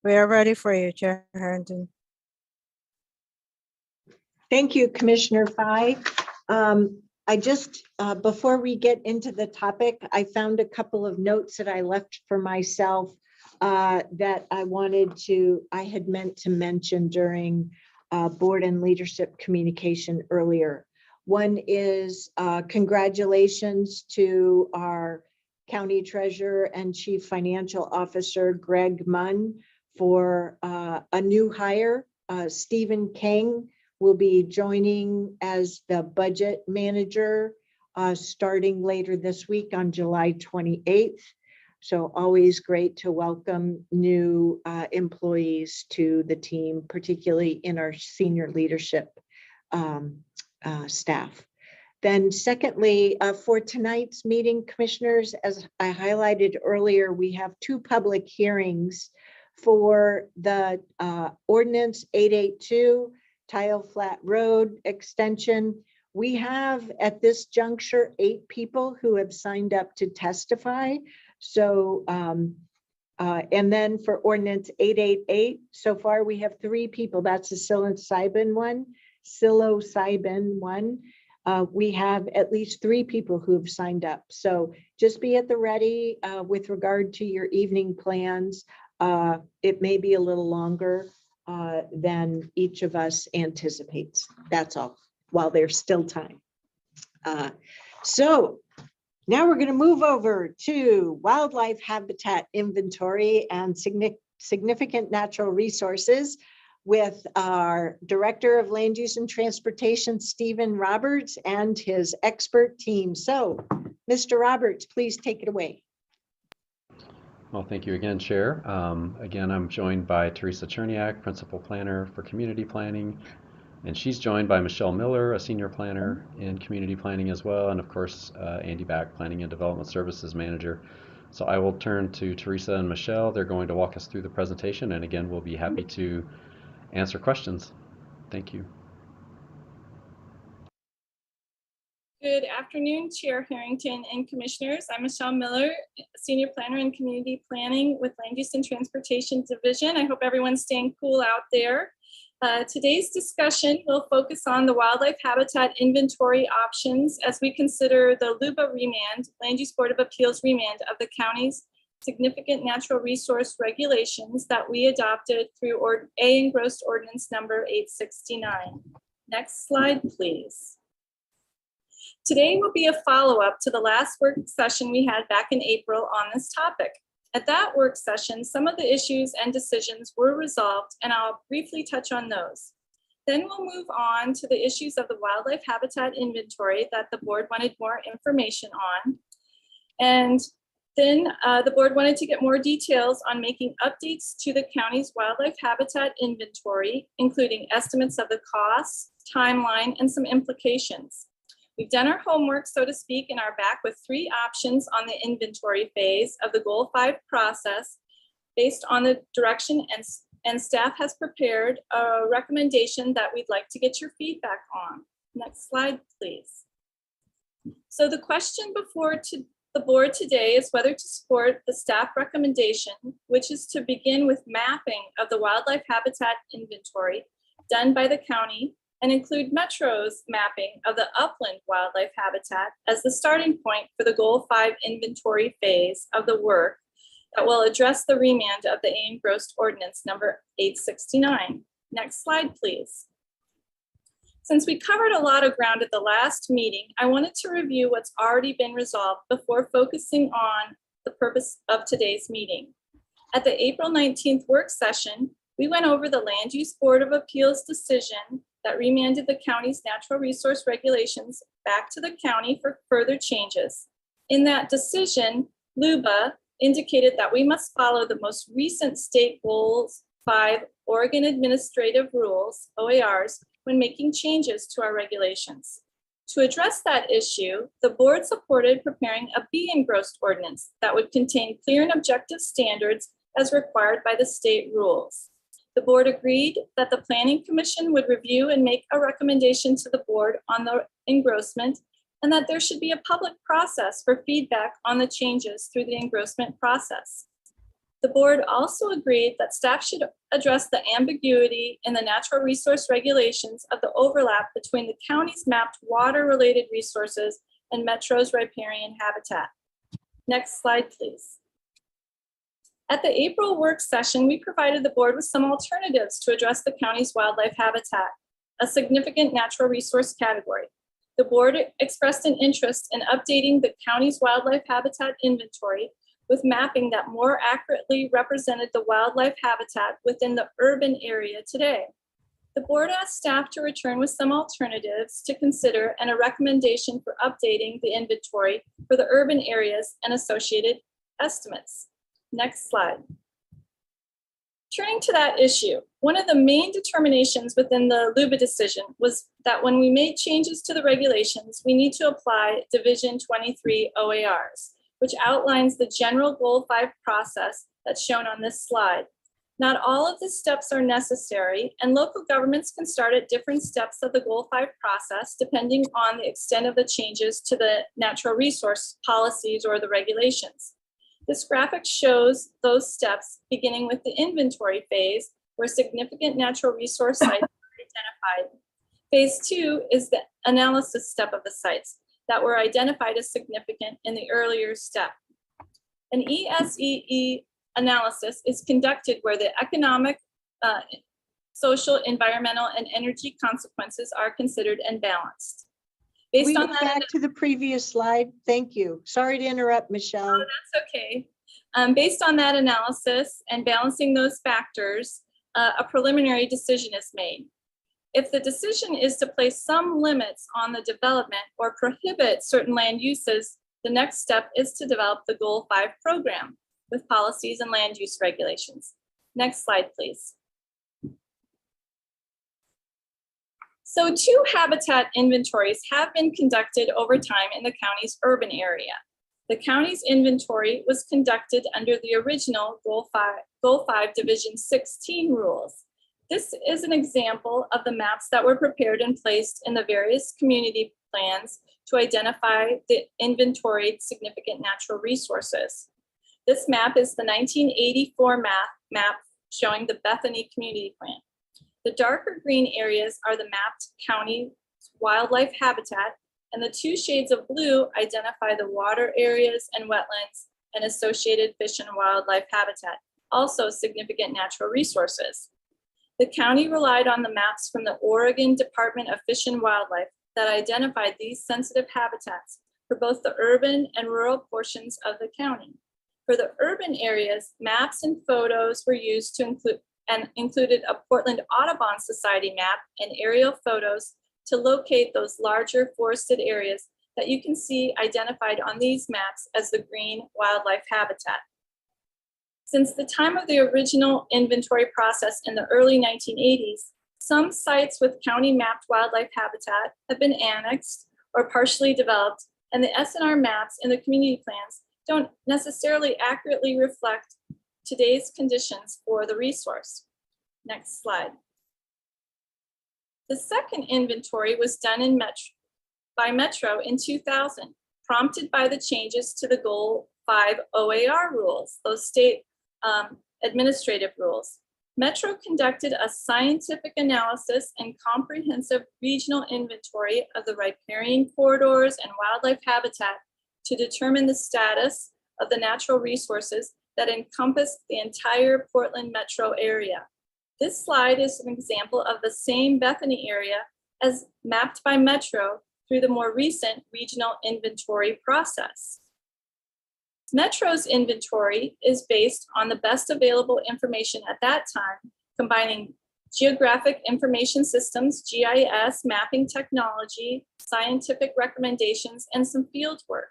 We are ready for you, Chair Harrington. Thank you, Commissioner Fye. I just, before we get into the topic, I found a couple of notes that I left for myself that I had meant to mention during board and leadership communication earlier. One is congratulations to our County Treasurer and Chief Financial Officer, Greg Munn, for a new hire. Stephen King will be joining as the budget manager starting later this week on July 28th. So always great to welcome new employees to the team, particularly in our senior leadership staff. Then secondly, for tonight's meeting, commissioners, as I highlighted earlier, we have two public hearings for the Ordinance 882 Tile Flat Road extension. We have at this juncture 8 people who have signed up to testify. So, and then for Ordinance 888, so far we have 3 people. That's the psilocybin one. We have at least 3 people who have signed up. So just be at the ready with regard to your evening plans. It may be a little longer than each of us anticipates. That's all, while there's still time. So now we're going to move over to wildlife habitat inventory and significant natural resources with our Director of Land Use and Transportation, Stephen Roberts, and his expert team. So, Mr. Roberts, please take it away. Well, thank you again, Chair. Again, I'm joined by Teresa Cherniak, Principal Planner for Community Planning, and she's joined by Michelle Miller, a Senior Planner in Community Planning as well, and of course, Andy Back, Planning and Development Services Manager. So I will turn to Teresa and Michelle. They're going to walk us through the presentation, and again, we'll be happy to answer questions. Thank you. Good afternoon, Chair Harrington and Commissioners. I'm Michelle Miller, Senior Planner in Community Planning with Land Use and Transportation Division. I hope everyone's staying cool out there. Today's discussion will focus on the wildlife habitat inventory options as we consider the LUBA remand, Land Use Board of Appeals remand of the county's significant natural resource regulations that we adopted through A-Engrossed Ordinance number 869. Next slide, please. Today will be a follow-up to the last work session we had back in April on this topic. At that work session, some of the issues and decisions were resolved, and I'll briefly touch on those. Then we'll move on to the issues of the wildlife habitat inventory that the board wanted more information on. And then the board wanted to get more details on making updates to the county's wildlife habitat inventory, including estimates of the costs, timeline, and some implications. We've done our homework, so to speak, and are back with 3 options on the inventory phase of the Goal 5 process based on the direction, and staff has prepared a recommendation that we'd like to get your feedback on. Next slide, please. So the question before the board today is whether to support the staff recommendation, which is to begin with mapping of the wildlife habitat inventory done by the county and include Metro's mapping of the upland wildlife habitat as the starting point for the Goal 5 inventory phase of the work that will address the remand of the A-Engrossed Ordinance number 869. Next slide, please. Since we covered a lot of ground at the last meeting, I wanted to review what's already been resolved before focusing on the purpose of today's meeting. At the April 19th work session, we went over the Land Use Board of Appeals decision that remanded the county's natural resource regulations back to the county for further changes. In that decision, LUBA indicated that we must follow the most recent state Goals 5 Oregon Administrative Rules, OARs, when making changes to our regulations. To address that issue, the board supported preparing a B-Engrossed ordinance that would contain clear and objective standards as required by the state rules. The board agreed that the Planning Commission would review and make a recommendation to the board on the engrossment, and that there should be a public process for feedback on the changes through the engrossment process. The The board also agreed that staff should address the ambiguity in the natural resource regulations of the overlap between the county's mapped water-related resources and Metro's riparian habitat. Next slide, please. At the April work session, we provided the board with some alternatives to address the county's wildlife habitat, a significant natural resource category. The board expressed an interest in updating the county's wildlife habitat inventory with mapping that more accurately represented the wildlife habitat within the urban area today. The board asked staff to return with some alternatives to consider and a recommendation for updating the inventory for the urban areas and associated estimates. Next slide. Turning to that issue, one of the main determinations within the LUBA decision was that when we made changes to the regulations, we need to apply Division 23 OARs, which outlines the general Goal 5 process that's shown on this slide. Not all of the steps are necessary, and local governments can start at different steps of the Goal 5 process, depending on the extent of the changes to the natural resource policies or the regulations. This graphic shows those steps beginning with the inventory phase, where significant natural resource sites are identified. Phase 2 is the analysis step of the sites that were identified as significant in the earlier step. An ESEE analysis is conducted where the economic, social, environmental, and energy consequences are considered and balanced. Based on that, back to the previous slide. Thank you. Sorry to interrupt, Michelle. Oh, that's okay. Based on that analysis and balancing those factors, a preliminary decision is made. If the decision is to place some limits on the development or prohibit certain land uses, the next step is to develop the Goal 5 program with policies and land use regulations. Next slide, please. So 2 habitat inventories have been conducted over time in the county's urban area. The county's inventory was conducted under the original Goal 5 Division 16 rules. This is an example of the maps that were prepared and placed in the various community plans to identify the inventoried significant natural resources. This map is the 1984 map showing the Bethany Community Plan. The darker green areas are the mapped county wildlife habitat, and the 2 shades of blue identify the water areas and wetlands and associated fish and wildlife habitat, also significant natural resources. The county relied on the maps from the Oregon Department of Fish and Wildlife that identified these sensitive habitats for both the urban and rural portions of the county. For the urban areas, maps and photos were used to included a Portland Audubon Society map and aerial photos to locate those larger forested areas that you can see identified on these maps as the green wildlife habitat. Since the time of the original inventory process in the early 1980s, some sites with county mapped wildlife habitat have been annexed or partially developed, and the SNR maps in the community plans don't necessarily accurately reflect today's conditions for the resource. Next slide. The second inventory was done by Metro in 2000, prompted by the changes to the Goal 5 OAR rules, those state administrative rules. Metro conducted a scientific analysis and comprehensive regional inventory of the riparian corridors and wildlife habitat to determine the status of the natural resources that encompass the entire Portland metro area. This slide is an example of the same Bethany area as mapped by Metro through the more recent regional inventory process. Metro's inventory is based on the best available information at that time, combining geographic information systems, GIS, mapping technology, scientific recommendations, and some field work.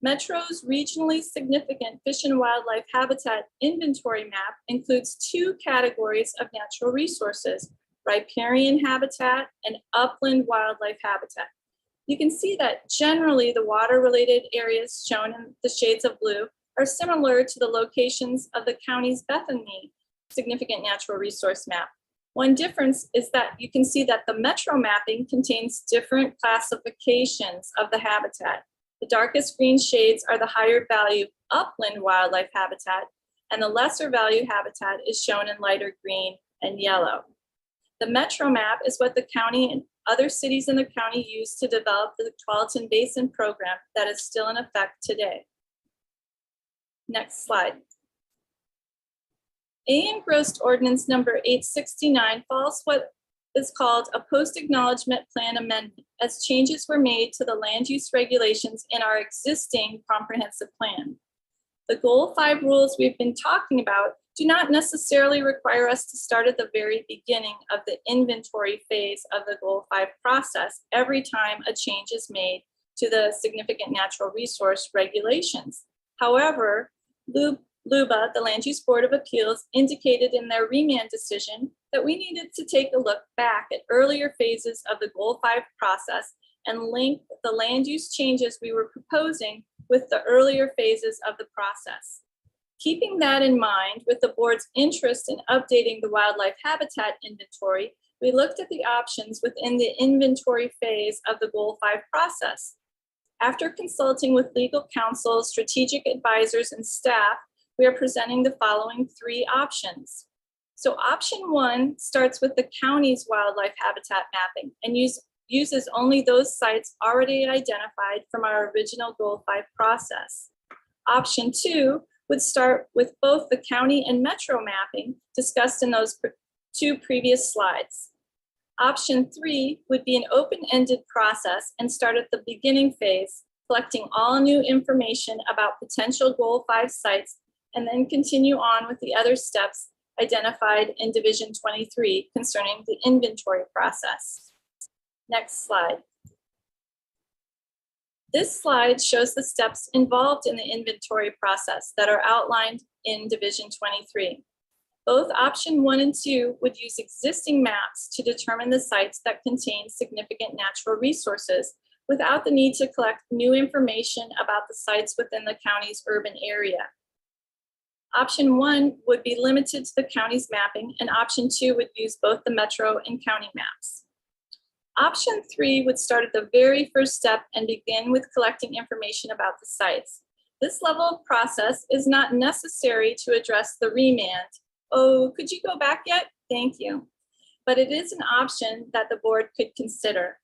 Metro's regionally significant fish and wildlife habitat inventory map includes 2 categories of natural resources, riparian habitat and upland wildlife habitat. You can see that generally the water-related areas shown in the shades of blue are similar to the locations of the county's Bethany significant natural resource map. One difference is that you can see that the Metro mapping contains different classifications of the habitat. The darkest green shades are the higher value upland wildlife habitat, and the lesser value habitat is shown in lighter green and yellow. The Metro map is what the county and other cities in the county use to develop the Tualatin Basin program that is still in effect today. Next slide. A-Engrossed Ordinance number 869 follows what is called a post-acknowledgement plan amendment, as changes were made to the land use regulations in our existing comprehensive plan. The Goal 5 rules we've been talking about do not necessarily require us to start at the very beginning of the inventory phase of the Goal 5 process every time a change is made to the significant natural resource regulations. However, LUBA, the Land Use Board of Appeals, indicated in their remand decision that we needed to take a look back at earlier phases of the Goal 5 process and link the land use changes we were proposing with the earlier phases of the process. Keeping that in mind, with the board's interest in updating the wildlife habitat inventory, we looked at the options within the inventory phase of the Goal 5 process. After consulting with legal counsel, strategic advisors, and staff, we are presenting the following 3 options. So option 1 starts with the county's wildlife habitat mapping and uses only those sites already identified from our original Goal 5 process. Option 2 would start with both the county and metro mapping discussed in those 2 previous slides. Option 3 would be an open-ended process and start at the beginning phase, collecting all new information about potential Goal 5 sites, and then continue on with the other steps identified in Division 23 concerning the inventory process. Next slide. This slide shows the steps involved in the inventory process that are outlined in Division 23. Both option 1 and 2 would use existing maps to determine the sites that contain significant natural resources without the need to collect new information about the sites within the county's urban area. Option 1 would be limited to the county's mapping, and option 2 would use both the metro and county maps. Option 3 would start at the very first step and begin with collecting information about the sites. This level of process is not necessary to address the remand. Oh, could you go back yet? Thank you. But it is an option that the board could consider.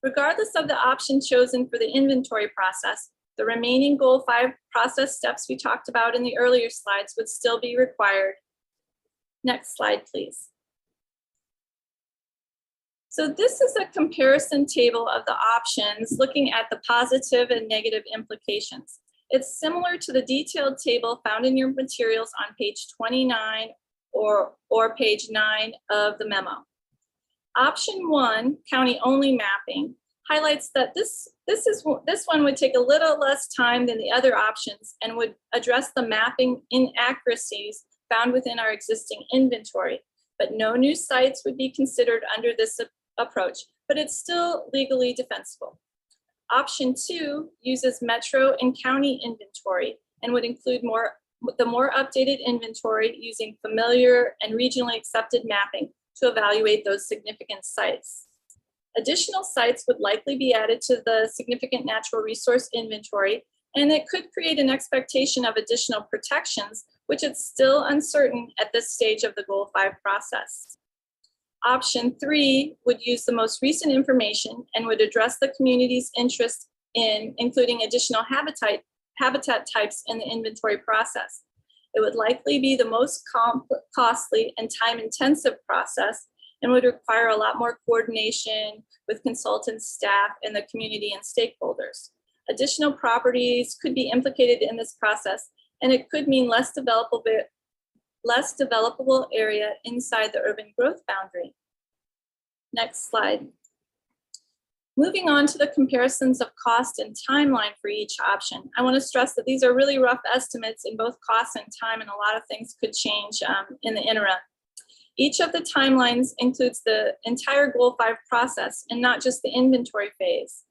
Regardless of the option chosen for the inventory process, the remaining Goal 5 process steps we talked about in the earlier slides would still be required. Next slide, please. So this is a comparison table of the options looking at the positive and negative implications. It's similar to the detailed table found in your materials on page 29 or page 9 of the memo. Option 1, county-only mapping, highlights that this one would take a little less time than the other options and would address the mapping inaccuracies found within our existing inventory. But no new sites would be considered under this approach, but it's still legally defensible. Option 2 uses metro and county inventory and would include the more updated inventory using familiar and regionally accepted mapping to evaluate those significant sites. Additional sites would likely be added to the significant natural resource inventory, and it could create an expectation of additional protections, which is still uncertain at this stage of the Goal 5 process. Option 3 would use the most recent information and would address the community's interest in including additional habitat types in the inventory process. It would likely be the most costly and time-intensive process and would require a lot more coordination with consultants, staff, and the community and stakeholders. Additional properties could be implicated in this process, and it could mean less developable area inside the urban growth boundary. Next slide. Moving on to the comparisons of cost and timeline for each option. I want to stress that these are really rough estimates in both cost and time, and a lot of things could change in the interim. Each of the timelines includes the entire Goal 5 process and not just the inventory phase.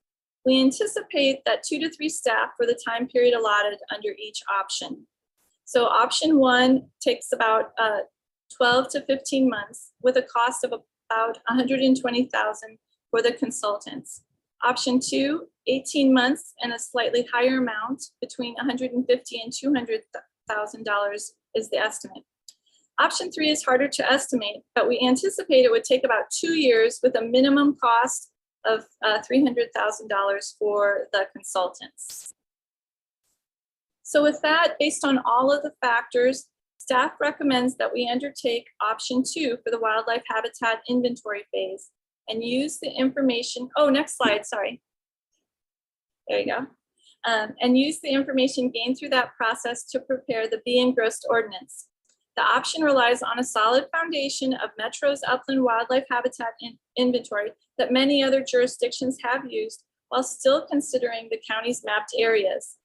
We anticipate that 2 to 3 staff for the time period allotted under each option. So option 1 takes about 12 to 15 months with a cost of about $120,000 for the consultants. Option 2, 18 months and a slightly higher amount between $150,000 and $200,000 is the estimate. Option 3 is harder to estimate, but we anticipate it would take about 2 years with a minimum cost of $300,000 for the consultants. So with that, based on all of the factors, staff recommends that we undertake option 2 for the wildlife habitat inventory phase and use the information, oh, next slide, sorry. There you go. And use the information gained through that process to prepare the A-Engrossed ordinance. The option relies on a solid foundation of Metro's upland wildlife habitat inventory that many other jurisdictions have used while still considering the county's mapped areas.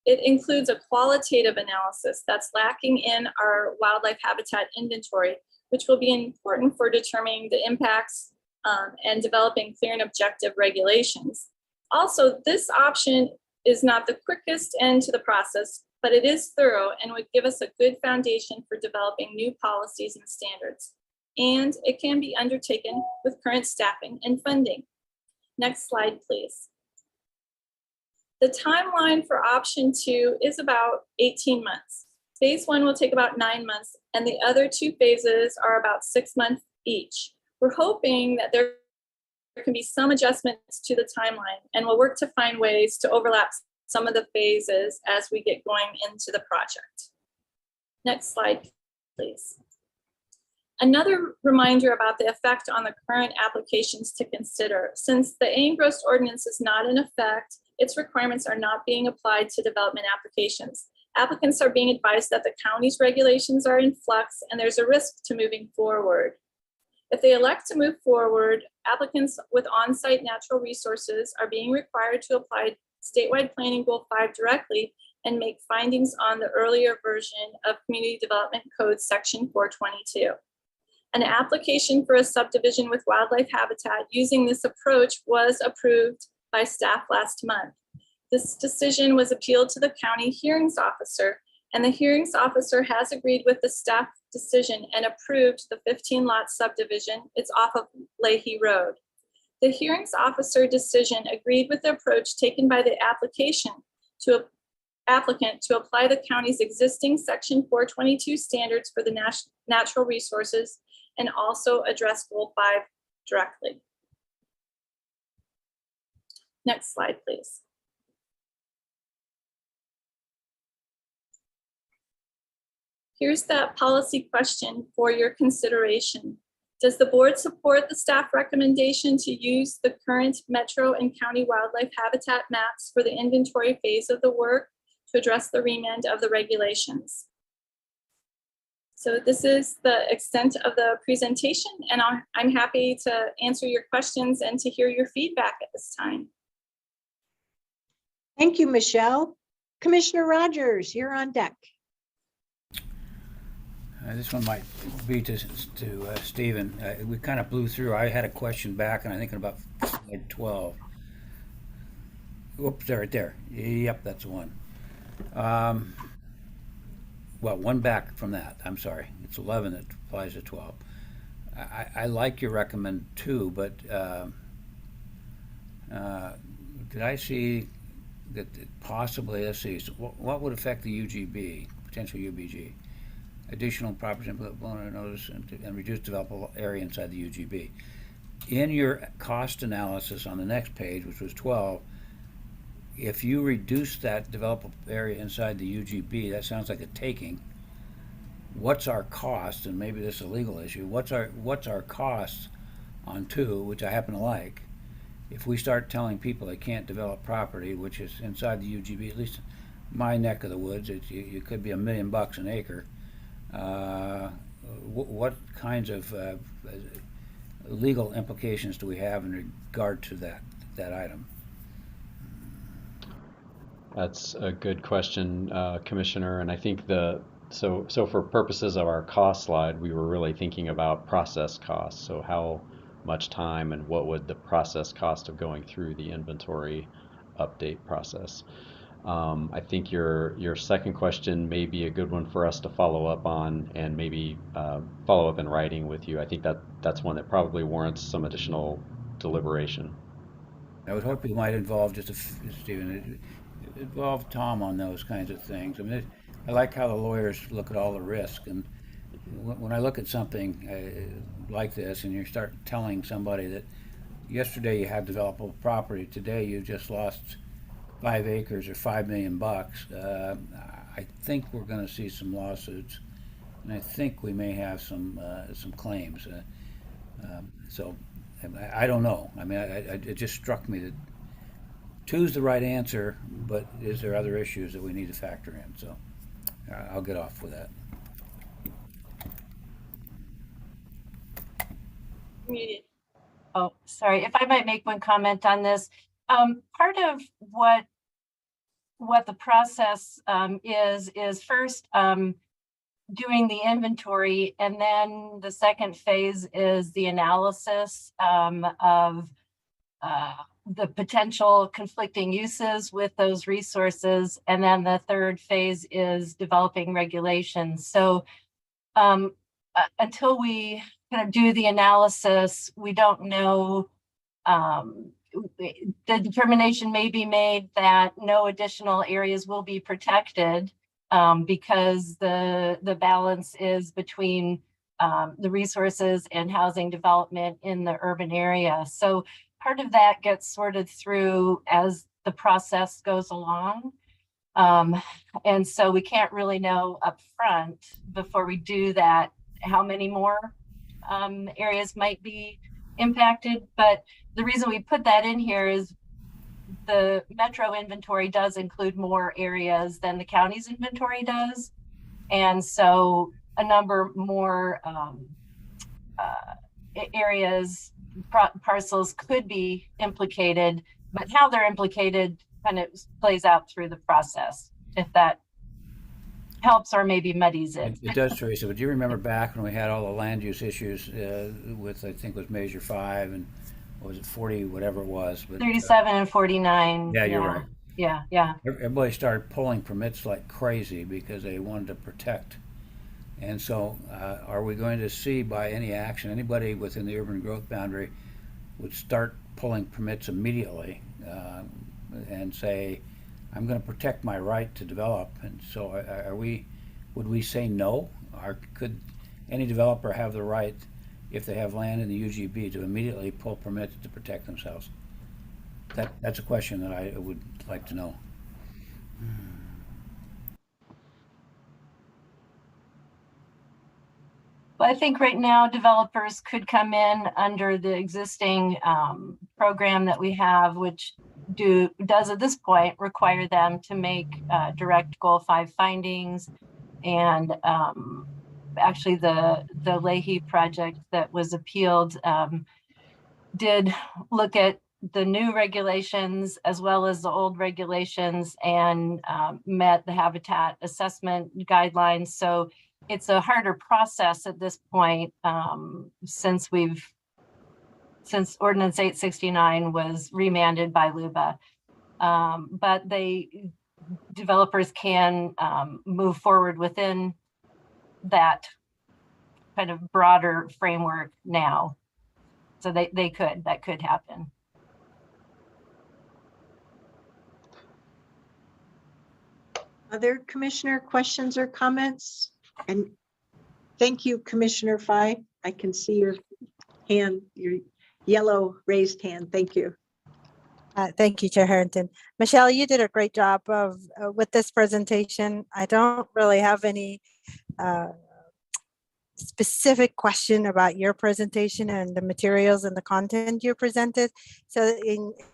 It includes a qualitative analysis that's lacking in our wildlife habitat inventory, which will be important for determining the impacts and developing clear and objective regulations. Also, this option is not the quickest end to the process, but it is thorough and would give us a good foundation for developing new policies and standards. And it can be undertaken with current staffing and funding. Next slide, please. The timeline for option 2 is about 18 months. Phase 1 will take about 9 months, and the other 2 phases are about 6 months each. We're hoping that there can be some adjustments to the timeline, and we'll work to find ways to overlap some of the phases as we get going into the project. Next slide, please. Another reminder about the effect on the current applications to consider. Since the A-Engrossed ordinance is not in effect, its requirements are not being applied to development applications. Applicants are being advised that the county's regulations are in flux and there's a risk to moving forward. If they elect to move forward, applicants with on-site natural resources are being required to apply statewide planning goal 5 directly and make findings on the earlier version of Community Development Code section 422. An application for a subdivision with wildlife habitat using this approach was approved by staff last month. This decision was appealed to the county hearings officer, and the hearings officer has agreed with the staff decision and approved the 15-lot subdivision. It's off of Leahy Road. The hearings officer decision agreed with the approach taken by the applicant to apply the county's existing section 422 standards for the natural resources and also address goal 5 directly. Next slide, please. Here's that policy question for your consideration. Does the board support the staff recommendation to use the current Metro and county wildlife habitat maps for the inventory phase of the work to address the remand of the regulations? So this is the extent of the presentation, and I'm happy to answer your questions and to hear your feedback at this time. Thank you, Michelle. Commissioner Rogers, you're on deck. This one might be to Stephen. We kind of blew through. I had a question back, and I think about slide 12. Whoops, right there. Yep, that's the one. Well, one back from that. I'm sorry. It's 11 that applies to 12. I like your recommend 2, but did I see that possibly, let's see, so what would affect the UGB, potential UBG? Additional property notice and reduced developable area inside the UGB. In your cost analysis on the next page, which was 12, if you reduce that developable area inside the UGB, that sounds like a taking. What's our cost, and maybe this is a legal issue, what's our cost on 2, which I happen to like, if we start telling people they can't develop property, which is inside the UGB, at least my neck of the woods, it could be $1 million an acre. What kinds of legal implications do we have in regard to that item? That's a good question, Commissioner. And I think so for purposes of our cost slide, we were really thinking about process costs. So how much time and what would the process cost of going through the inventory update process? I think your second question may be a good one for us to follow up on and maybe follow up in writing with you. I think that's one that probably warrants some additional deliberation. I would hope you might involve Stephen, involve Tom on those kinds of things. I mean, I like how the lawyers look at all the risk, and when I look at something like this, and you start telling somebody that yesterday you had developable property, today you just lost 5 acres or $5 million, I think we're going to see some lawsuits, and I think we may have some claims. So I don't know. I mean, it just struck me that two's the right answer, but is there other issues that we need to factor in? So I'll get off with that. Muted. Oh, sorry. If I might make one comment on this, part of what the process is first doing the inventory, and then the second phase is the analysis of the potential conflicting uses with those resources, and then the third phase is developing regulations. So until we kind of do the analysis, we don't know. The determination may be made that no additional areas will be protected because the balance is between the resources and housing development in the urban area. So part of that gets sorted through as the process goes along. And so we can't really know upfront before we do that how many more areas might be impacted. But the reason we put that in here is the metro inventory does include more areas than the county's inventory does. And so a number more areas, parcels could be implicated, but how they're implicated kind of plays out through the process, if that helps or maybe muddies it. It does, Teresa, but do you remember back when we had all the land use issues with, I think it was Measure 5 and what was it, 40, whatever it was. But, 37 and 49. Yeah, you're right. Yeah. Everybody started pulling permits like crazy because they wanted to protect. And so are we going to see by any action, anybody within the urban growth boundary would start pulling permits immediately and say, I'm going to protect my right to develop? And so would we say no? Or could any developer have the right, if they have land in the UGB, to immediately pull permits to protect themselves? That's a question that I would like to know. Well, I think right now developers could come in under the existing program that we have, which does at this point require them to make direct Goal 5 findings. And actually the Leahy project that was appealed did look at the new regulations as well as the old regulations and met the habitat assessment guidelines. So it's a harder process at this point since Ordinance 869 was remanded by LUBA. But developers can move forward within that kind of broader framework now. So that could happen. Other commissioner questions or comments? And thank you, Commissioner Fye. I can see your hand, your yellow raised hand. Thank you. Thank you, Chair Harrington. Michelle, you did a great job with this presentation. I don't really have any specific question about your presentation and the materials and the content you presented. So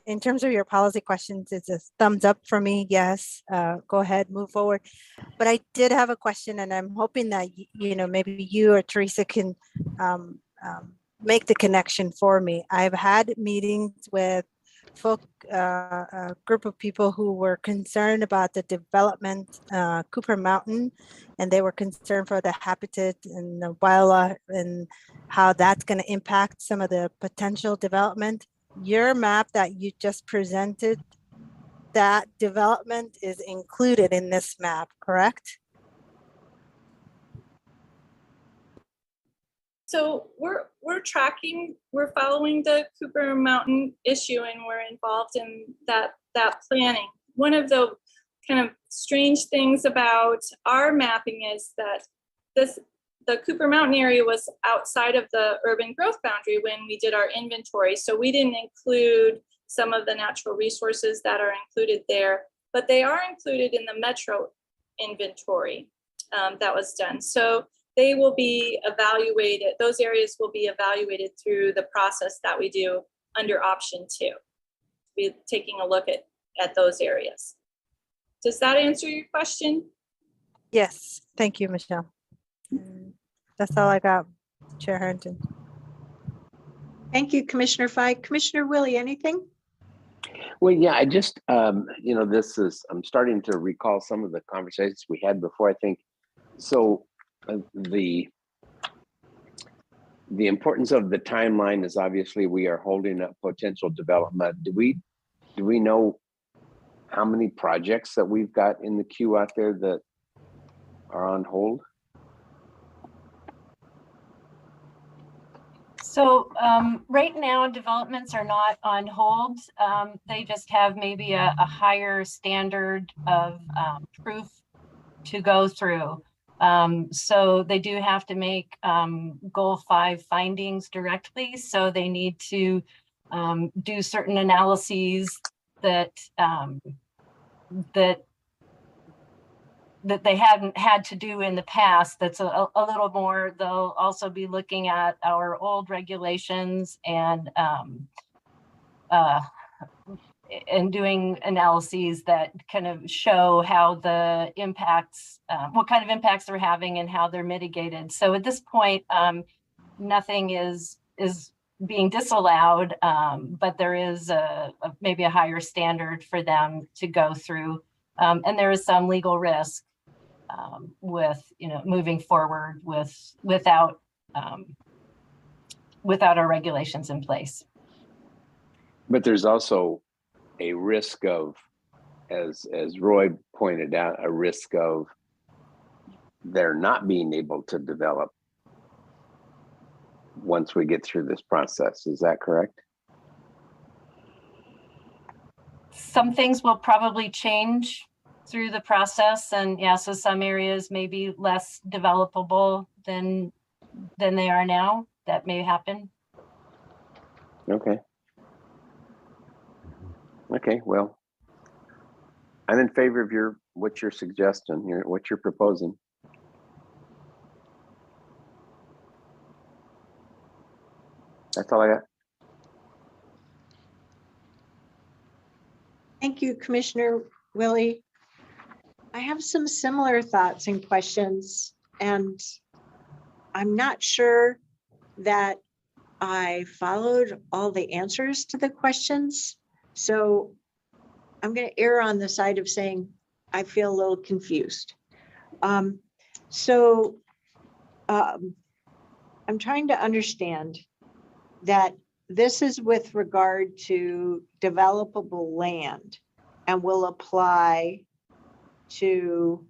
in terms of your policy questions, it's a thumbs up for me. Yes, go ahead, move forward. But I did have a question, and I'm hoping that maybe you or Teresa can make the connection for me. I've had meetings with a group of people who were concerned about the development Cooper Mountain, and they were concerned for the habitat and the wildlife and how that's going to impact some of the potential development. Your map that you just presented, that development is included in this map, correct? So we're tracking, we're following the Cooper Mountain issue, and we're involved in that planning. One of the kind of strange things about our mapping is that the Cooper Mountain area was outside of the urban growth boundary when we did our inventory. So we didn't include some of the natural resources that are included there, but they are included in the metro inventory that was done. So they will be evaluated, those areas will be evaluated through the process that we do under option 2. We're taking a look at those areas. Does that answer your question? Yes, thank you, Michelle. That's all I got, Chair Harrington. Thank you, Commissioner Fike. Commissioner Willie, anything? Well, yeah, I just, you know, I'm starting to recall some of the conversations we had before, I think. So the importance of the timeline is obviously we are holding up potential development. Do we know how many projects that we've got in the queue out there that are on hold? So right now, developments are not on hold. They just have maybe a higher standard of proof to go through. So they do have to make goal 5 findings directly. So they need to do certain analyses that that they hadn't had to do in the past. That's a little more. They'll also be looking at our old regulations and doing analyses that kind of show how the impacts, what kind of impacts they're having and how they're mitigated. So at this point, nothing is being disallowed, but there is maybe a higher standard for them to go through. And there is some legal risk with, you know, moving forward without our regulations in place. But there's also a risk of, as Roy pointed out, a risk of they're not being able to develop once we get through this process. Is that correct? Some things will probably change through the process, and yeah, so some areas may be less developable than they are now. That may happen. Okay. Okay, well, I'm in favor of what you're suggesting here, what you're proposing. That's all I got. Thank you, Commissioner Willie. I have some similar thoughts and questions, and I'm not sure that I followed all the answers to the questions. So I'm going to err on the side of saying I feel a little confused. I'm trying to understand that this is with regard to developable land and will apply to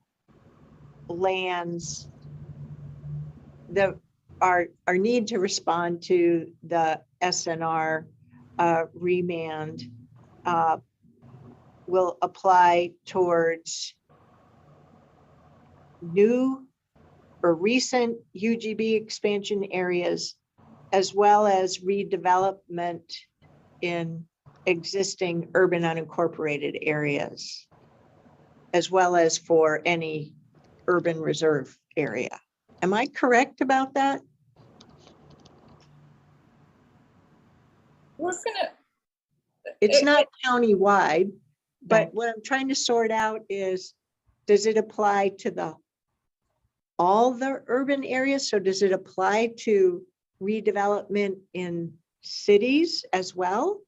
lands that our need to respond to the SNR remand will apply towards new or recent UGB expansion areas, as well as redevelopment in existing urban unincorporated areas, as well as for any urban reserve area. Am I correct about that? It's not countywide, but what I'm trying to sort out is, does it apply to all the urban areas? So does it apply to redevelopment in cities as well?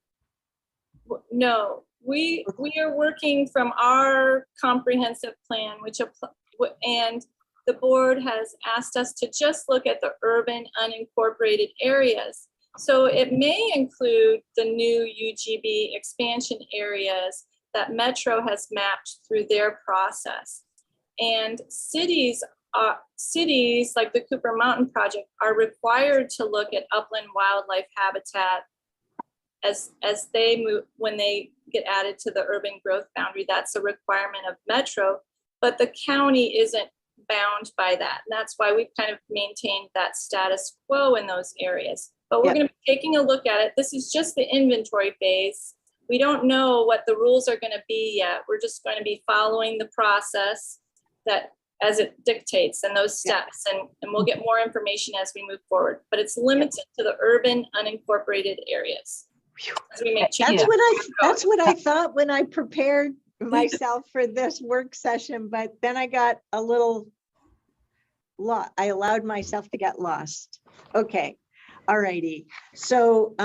No, we are working from our comprehensive plan, and the board has asked us to just look at the urban unincorporated areas. So it may include the new UGB expansion areas that Metro has mapped through their process. And cities cities like the Cooper Mountain Project are required to look at upland wildlife habitat as they move, when they get added to the urban growth boundary. That's a requirement of Metro, but the county isn't bound by that. And that's why we've kind of maintained that status quo in those areas. But we're going to be taking a look at it. This is just the inventory phase. We don't know what the rules are going to be yet. We're just going to be following the process that as it dictates and those steps, and we'll get more information as we move forward. But it's limited to the urban unincorporated areas. As we make changes. That's what I thought when I prepared myself for this work session, but then I got a little lost. I allowed myself to get lost. Okay. All righty. So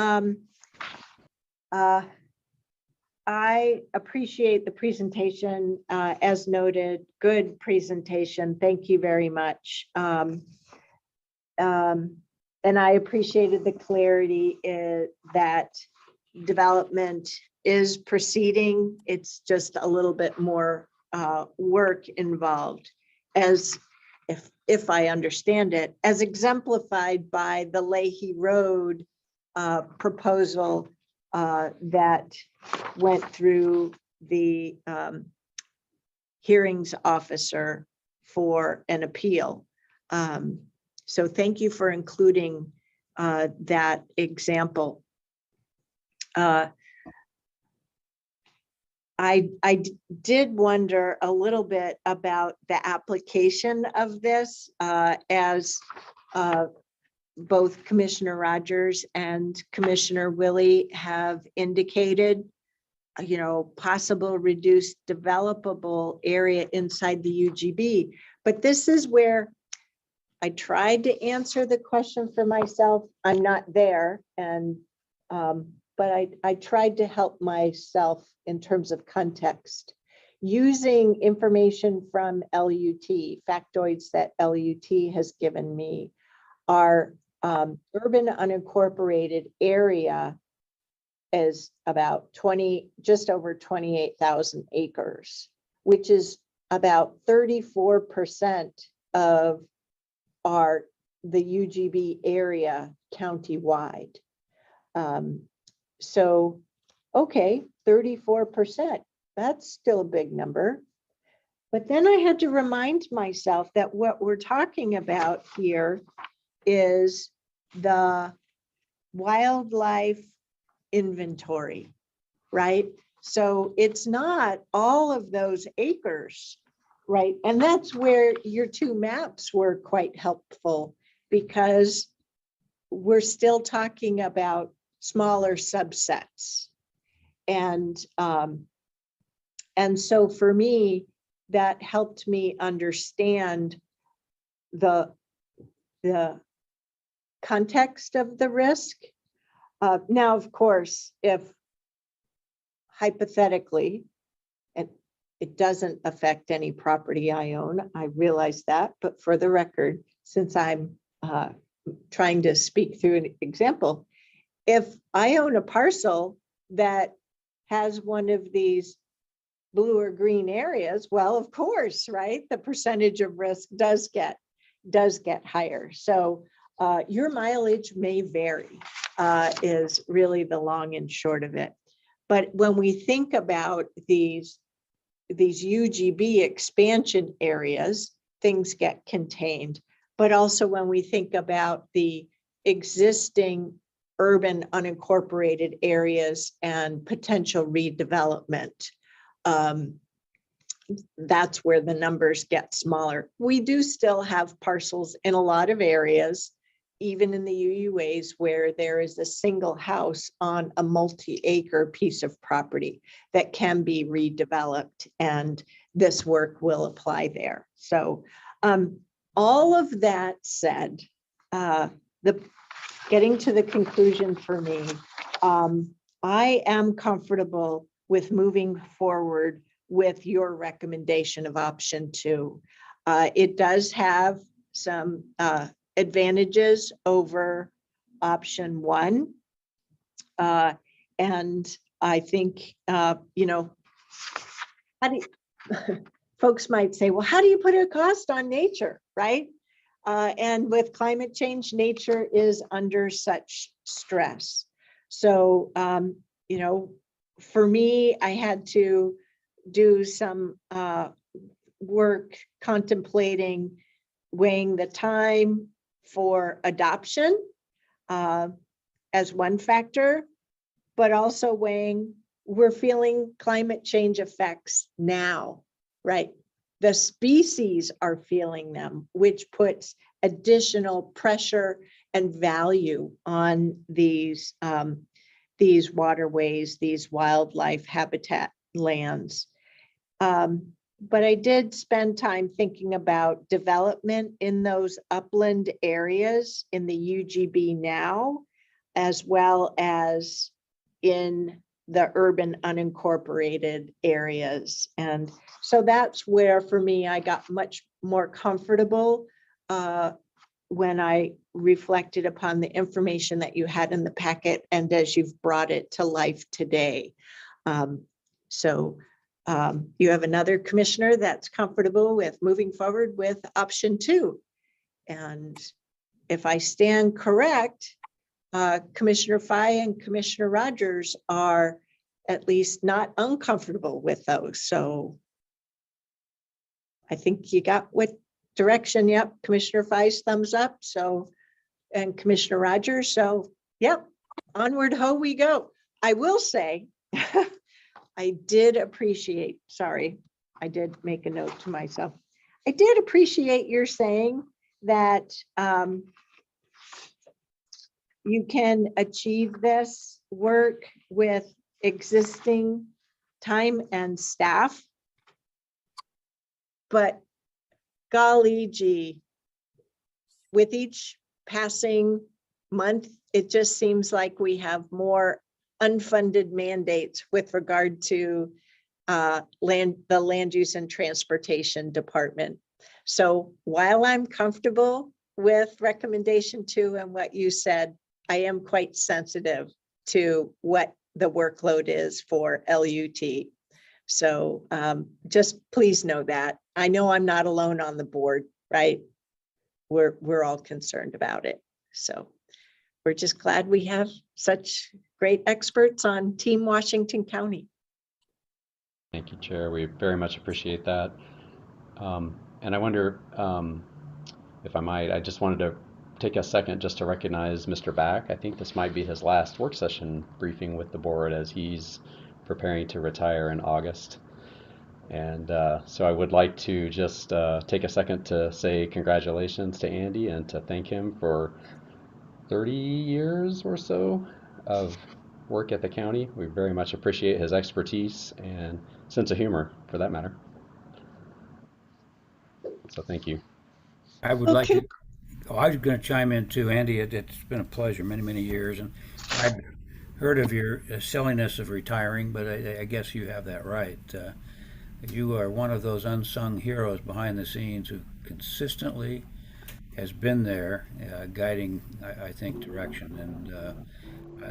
I appreciate the presentation, as noted. Good presentation. Thank you very much. And I appreciated the clarity that development is proceeding. It's just a little bit more work involved, as if I understand it, as exemplified by the Leahy Road proposal that went through the hearings officer for an appeal. So thank you for including that example. I did wonder a little bit about the application of this, as both Commissioner Rogers and Commissioner Willie have indicated, possible reduced developable area inside the UGB. But this is where I tried to answer the question for myself. I'm not there, and but I tried to help myself in terms of context, using information from LUT, factoids that LUT has given me. Our urban unincorporated area is about just over 28,000 acres, which is about 34% of the UGB area countywide. So, okay, 34%, that's still a big number. But then I had to remind myself that what we're talking about here is the wildlife inventory, right? So it's not all of those acres, right? And that's where your two maps were quite helpful, because we're still talking about smaller subsets. And so for me, that helped me understand the context of the risk. Now, of course, if hypothetically, and it doesn't affect any property I own, I realize that, but for the record, since I'm trying to speak through an example, if I own a parcel that has one of these blue or green areas, well, of course, right, the percentage of risk does get higher. So your mileage may vary, is really the long and short of it. But when we think about these UGB expansion areas, things get contained. But also when we think about the existing urban unincorporated areas and potential redevelopment, that's where the numbers get smaller. We do still have parcels in a lot of areas, even in the UUAs, where there is a single house on a multi-acre piece of property that can be redeveloped, and this work will apply there. So all of that said, getting to the conclusion for me, I am comfortable with moving forward with your recommendation of option 2. It does have some advantages over option 1. And I think, from folks might say, well, how do you put a cost on nature, right? And with climate change, nature is under such stress. So, you know, for me, I had to do some work contemplating weighing the time for adoption as one factor, but also weighing we're feeling climate change effects now, right? The species are feeling them, which puts additional pressure and value on these waterways, these wildlife habitat lands. But I did spend time thinking about development in those upland areas in the UGB now, as well as in the urban unincorporated areas. And so that's where, for me, I got much more comfortable when I reflected upon the information that you had in the packet and as you've brought it to life today. You have another commissioner that's comfortable with moving forward with option 2. And if I stand correct, Commissioner Fye and Commissioner Rogers are at least not uncomfortable with those. So I think you got what direction. Yep. Commissioner Fye's thumbs up. So, and Commissioner Rogers. So, yep, onward ho we go. I will say, I did appreciate, sorry, I did make a note to myself. I did appreciate your saying that you can achieve this work with existing time and staff. But golly gee, with each passing month, it just seems like we have more unfunded mandates with regard to the land use and transportation department. So while I'm comfortable with recommendation 2 and what you said, I am quite sensitive to what the workload is for LUT. So just please know that. I know I'm not alone on the board, right? We're all concerned about it. So we're just glad we have such great experts on Team Washington County. Thank you, Chair. We very much appreciate that. And I wonder if I might, I just wanted to take a second just to recognize Mr. Back. I think this might be his last work session briefing with the board as he's preparing to retire in August. And so I would like to just take a second to say congratulations to Andy and to thank him for 30 years or so of work at the county. We very much appreciate his expertise and sense of humor, for that matter. So thank you. I would like to, I was going to chime in too, Andy. It's been a pleasure, many, many years. And I've heard of your silliness of retiring, but I guess you have that right. You are one of those unsung heroes behind the scenes who consistently has been there guiding, I think, direction. And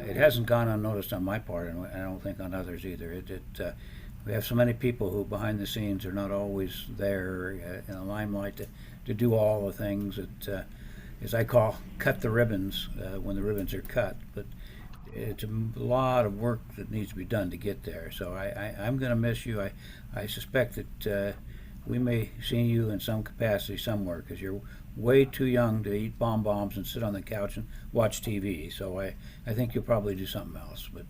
it hasn't gone unnoticed on my part, and I don't think on others either. We have so many people who behind the scenes are not always there in the limelight to do all the things that, as I call, cut the ribbons when the ribbons are cut. But it's a lot of work that needs to be done to get there. So I'm going to miss you. I suspect that we may see you in some capacity somewhere because you're way too young to eat bonbons and sit on the couch and watch TV. So I think you'll probably do something else. But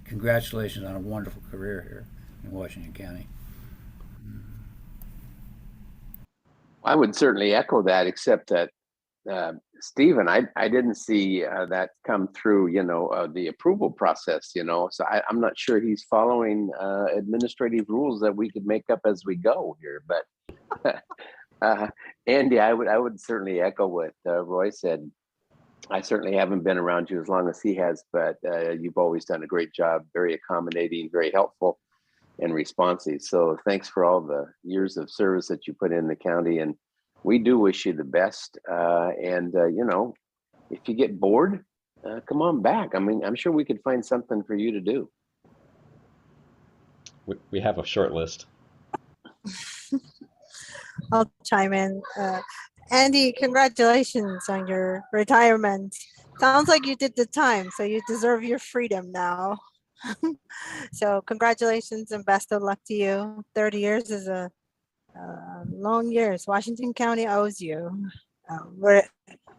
congratulations on a wonderful career here in Washington County. I would certainly echo that, except that Stephen, I didn't see that come through, the approval process, so I'm not sure he's following administrative rules that we could make up as we go here. But Andy, I would certainly echo what Roy said. I certainly haven't been around you as long as he has, but you've always done a great job, very accommodating, very helpful and responsive. So thanks for all the years of service that you put in the county, and we do wish you the best. If you get bored, come on back. I mean, I'm sure we could find something for you to do. We have a short list. I'll chime in. Andy, congratulations on your retirement. Sounds like you did the time, so you deserve your freedom now. So congratulations and best of luck to you. 30 years is a long years. Washington County owes you.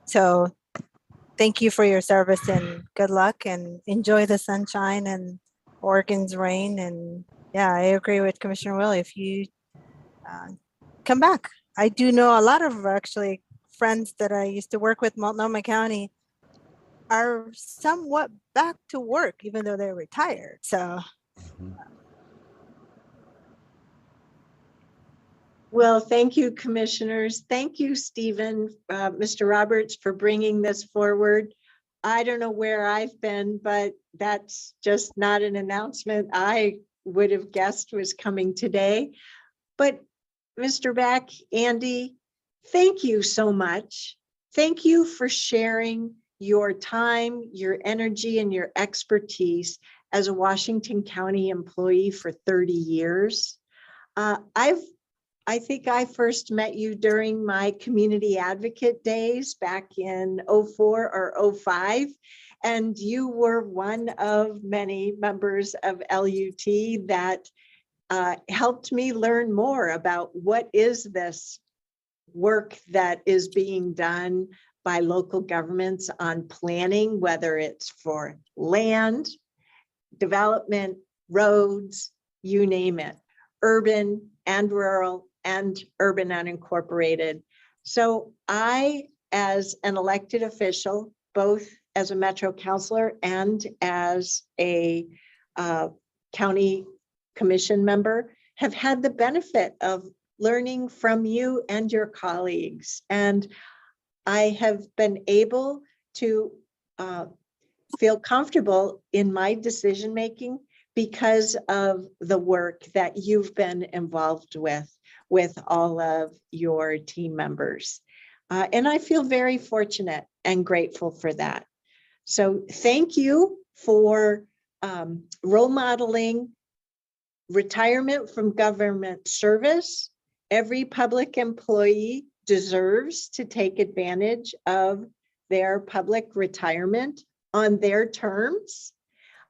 So thank you for your service and good luck and enjoy the sunshine and Oregon's rain. And yeah, I agree with Commissioner Willie. If you come back, I do know a lot of actually friends that I used to work with Multnomah County are somewhat back to work, even though they're retired. So. Well, thank you, commissioners. Thank you, Stephen, Mr. Roberts, for bringing this forward. I don't know where I've been, but that's just not an announcement I would have guessed was coming today. But Mr. Beck, Andy, thank you so much. Thank you for sharing your time, your energy, and your expertise as a Washington County employee for 30 years. I think I first met you during my community advocate days back in 04 or 05, and you were one of many members of LUT that helped me learn more about what is this work that is being done by local governments on planning, whether it's for land, development, roads, you name it, urban and rural, and urban unincorporated. So I, as an elected official, both as a Metro councilor and as a county commission member, have had the benefit of learning from you and your colleagues. And I have been able to feel comfortable in my decision-making because of the work that you've been involved with all of your team members. And I feel very fortunate and grateful for that. So thank you for role modeling retirement from government service. Every public employee deserves to take advantage of their public retirement on their terms.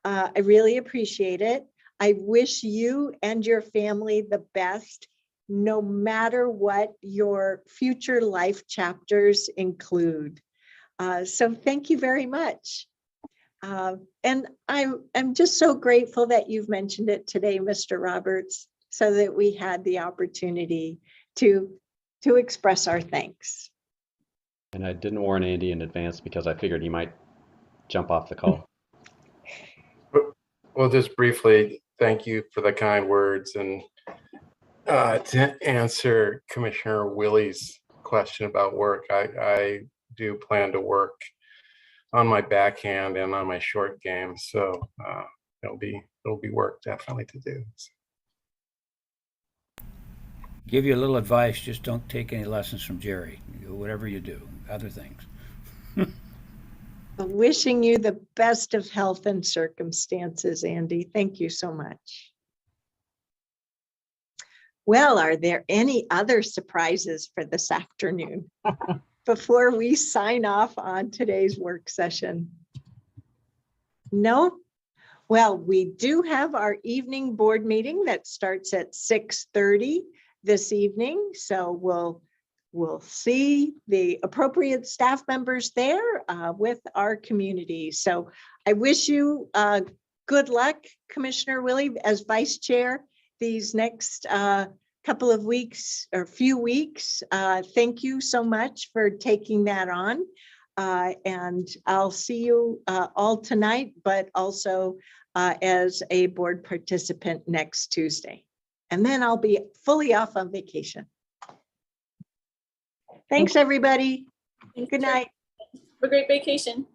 I really appreciate it. I wish you and your family the best, no matter what your future life chapters include. So thank you very much. And I'm just so grateful that you've mentioned it today, Mr. Roberts, so that we had the opportunity to express our thanks. And I didn't warn Andy in advance because I figured he might jump off the call. Well, just briefly, thank you for the kind words. And to answer Commissioner Willie's question about work, I do plan to work on my backhand and on my short game. So it'll be work definitely to do. Give you a little advice, just don't take any lessons from Jerry. Whatever you do, other things. Wishing you the best of health and circumstances, Andy. Thank you so much. Well, are there any other surprises for this afternoon before we sign off on today's work session? No? Well, we do have our evening board meeting that starts at 6:30 this evening. So we'll see the appropriate staff members there with our community. So I wish you good luck, Commissioner Willie, as vice chair these next couple of weeks or few weeks. Thank you so much for taking that on. And I'll see you all tonight, but also as a board participant next Tuesday. And then I'll be fully off on vacation. Thanks, everybody. Good night. Have a great vacation.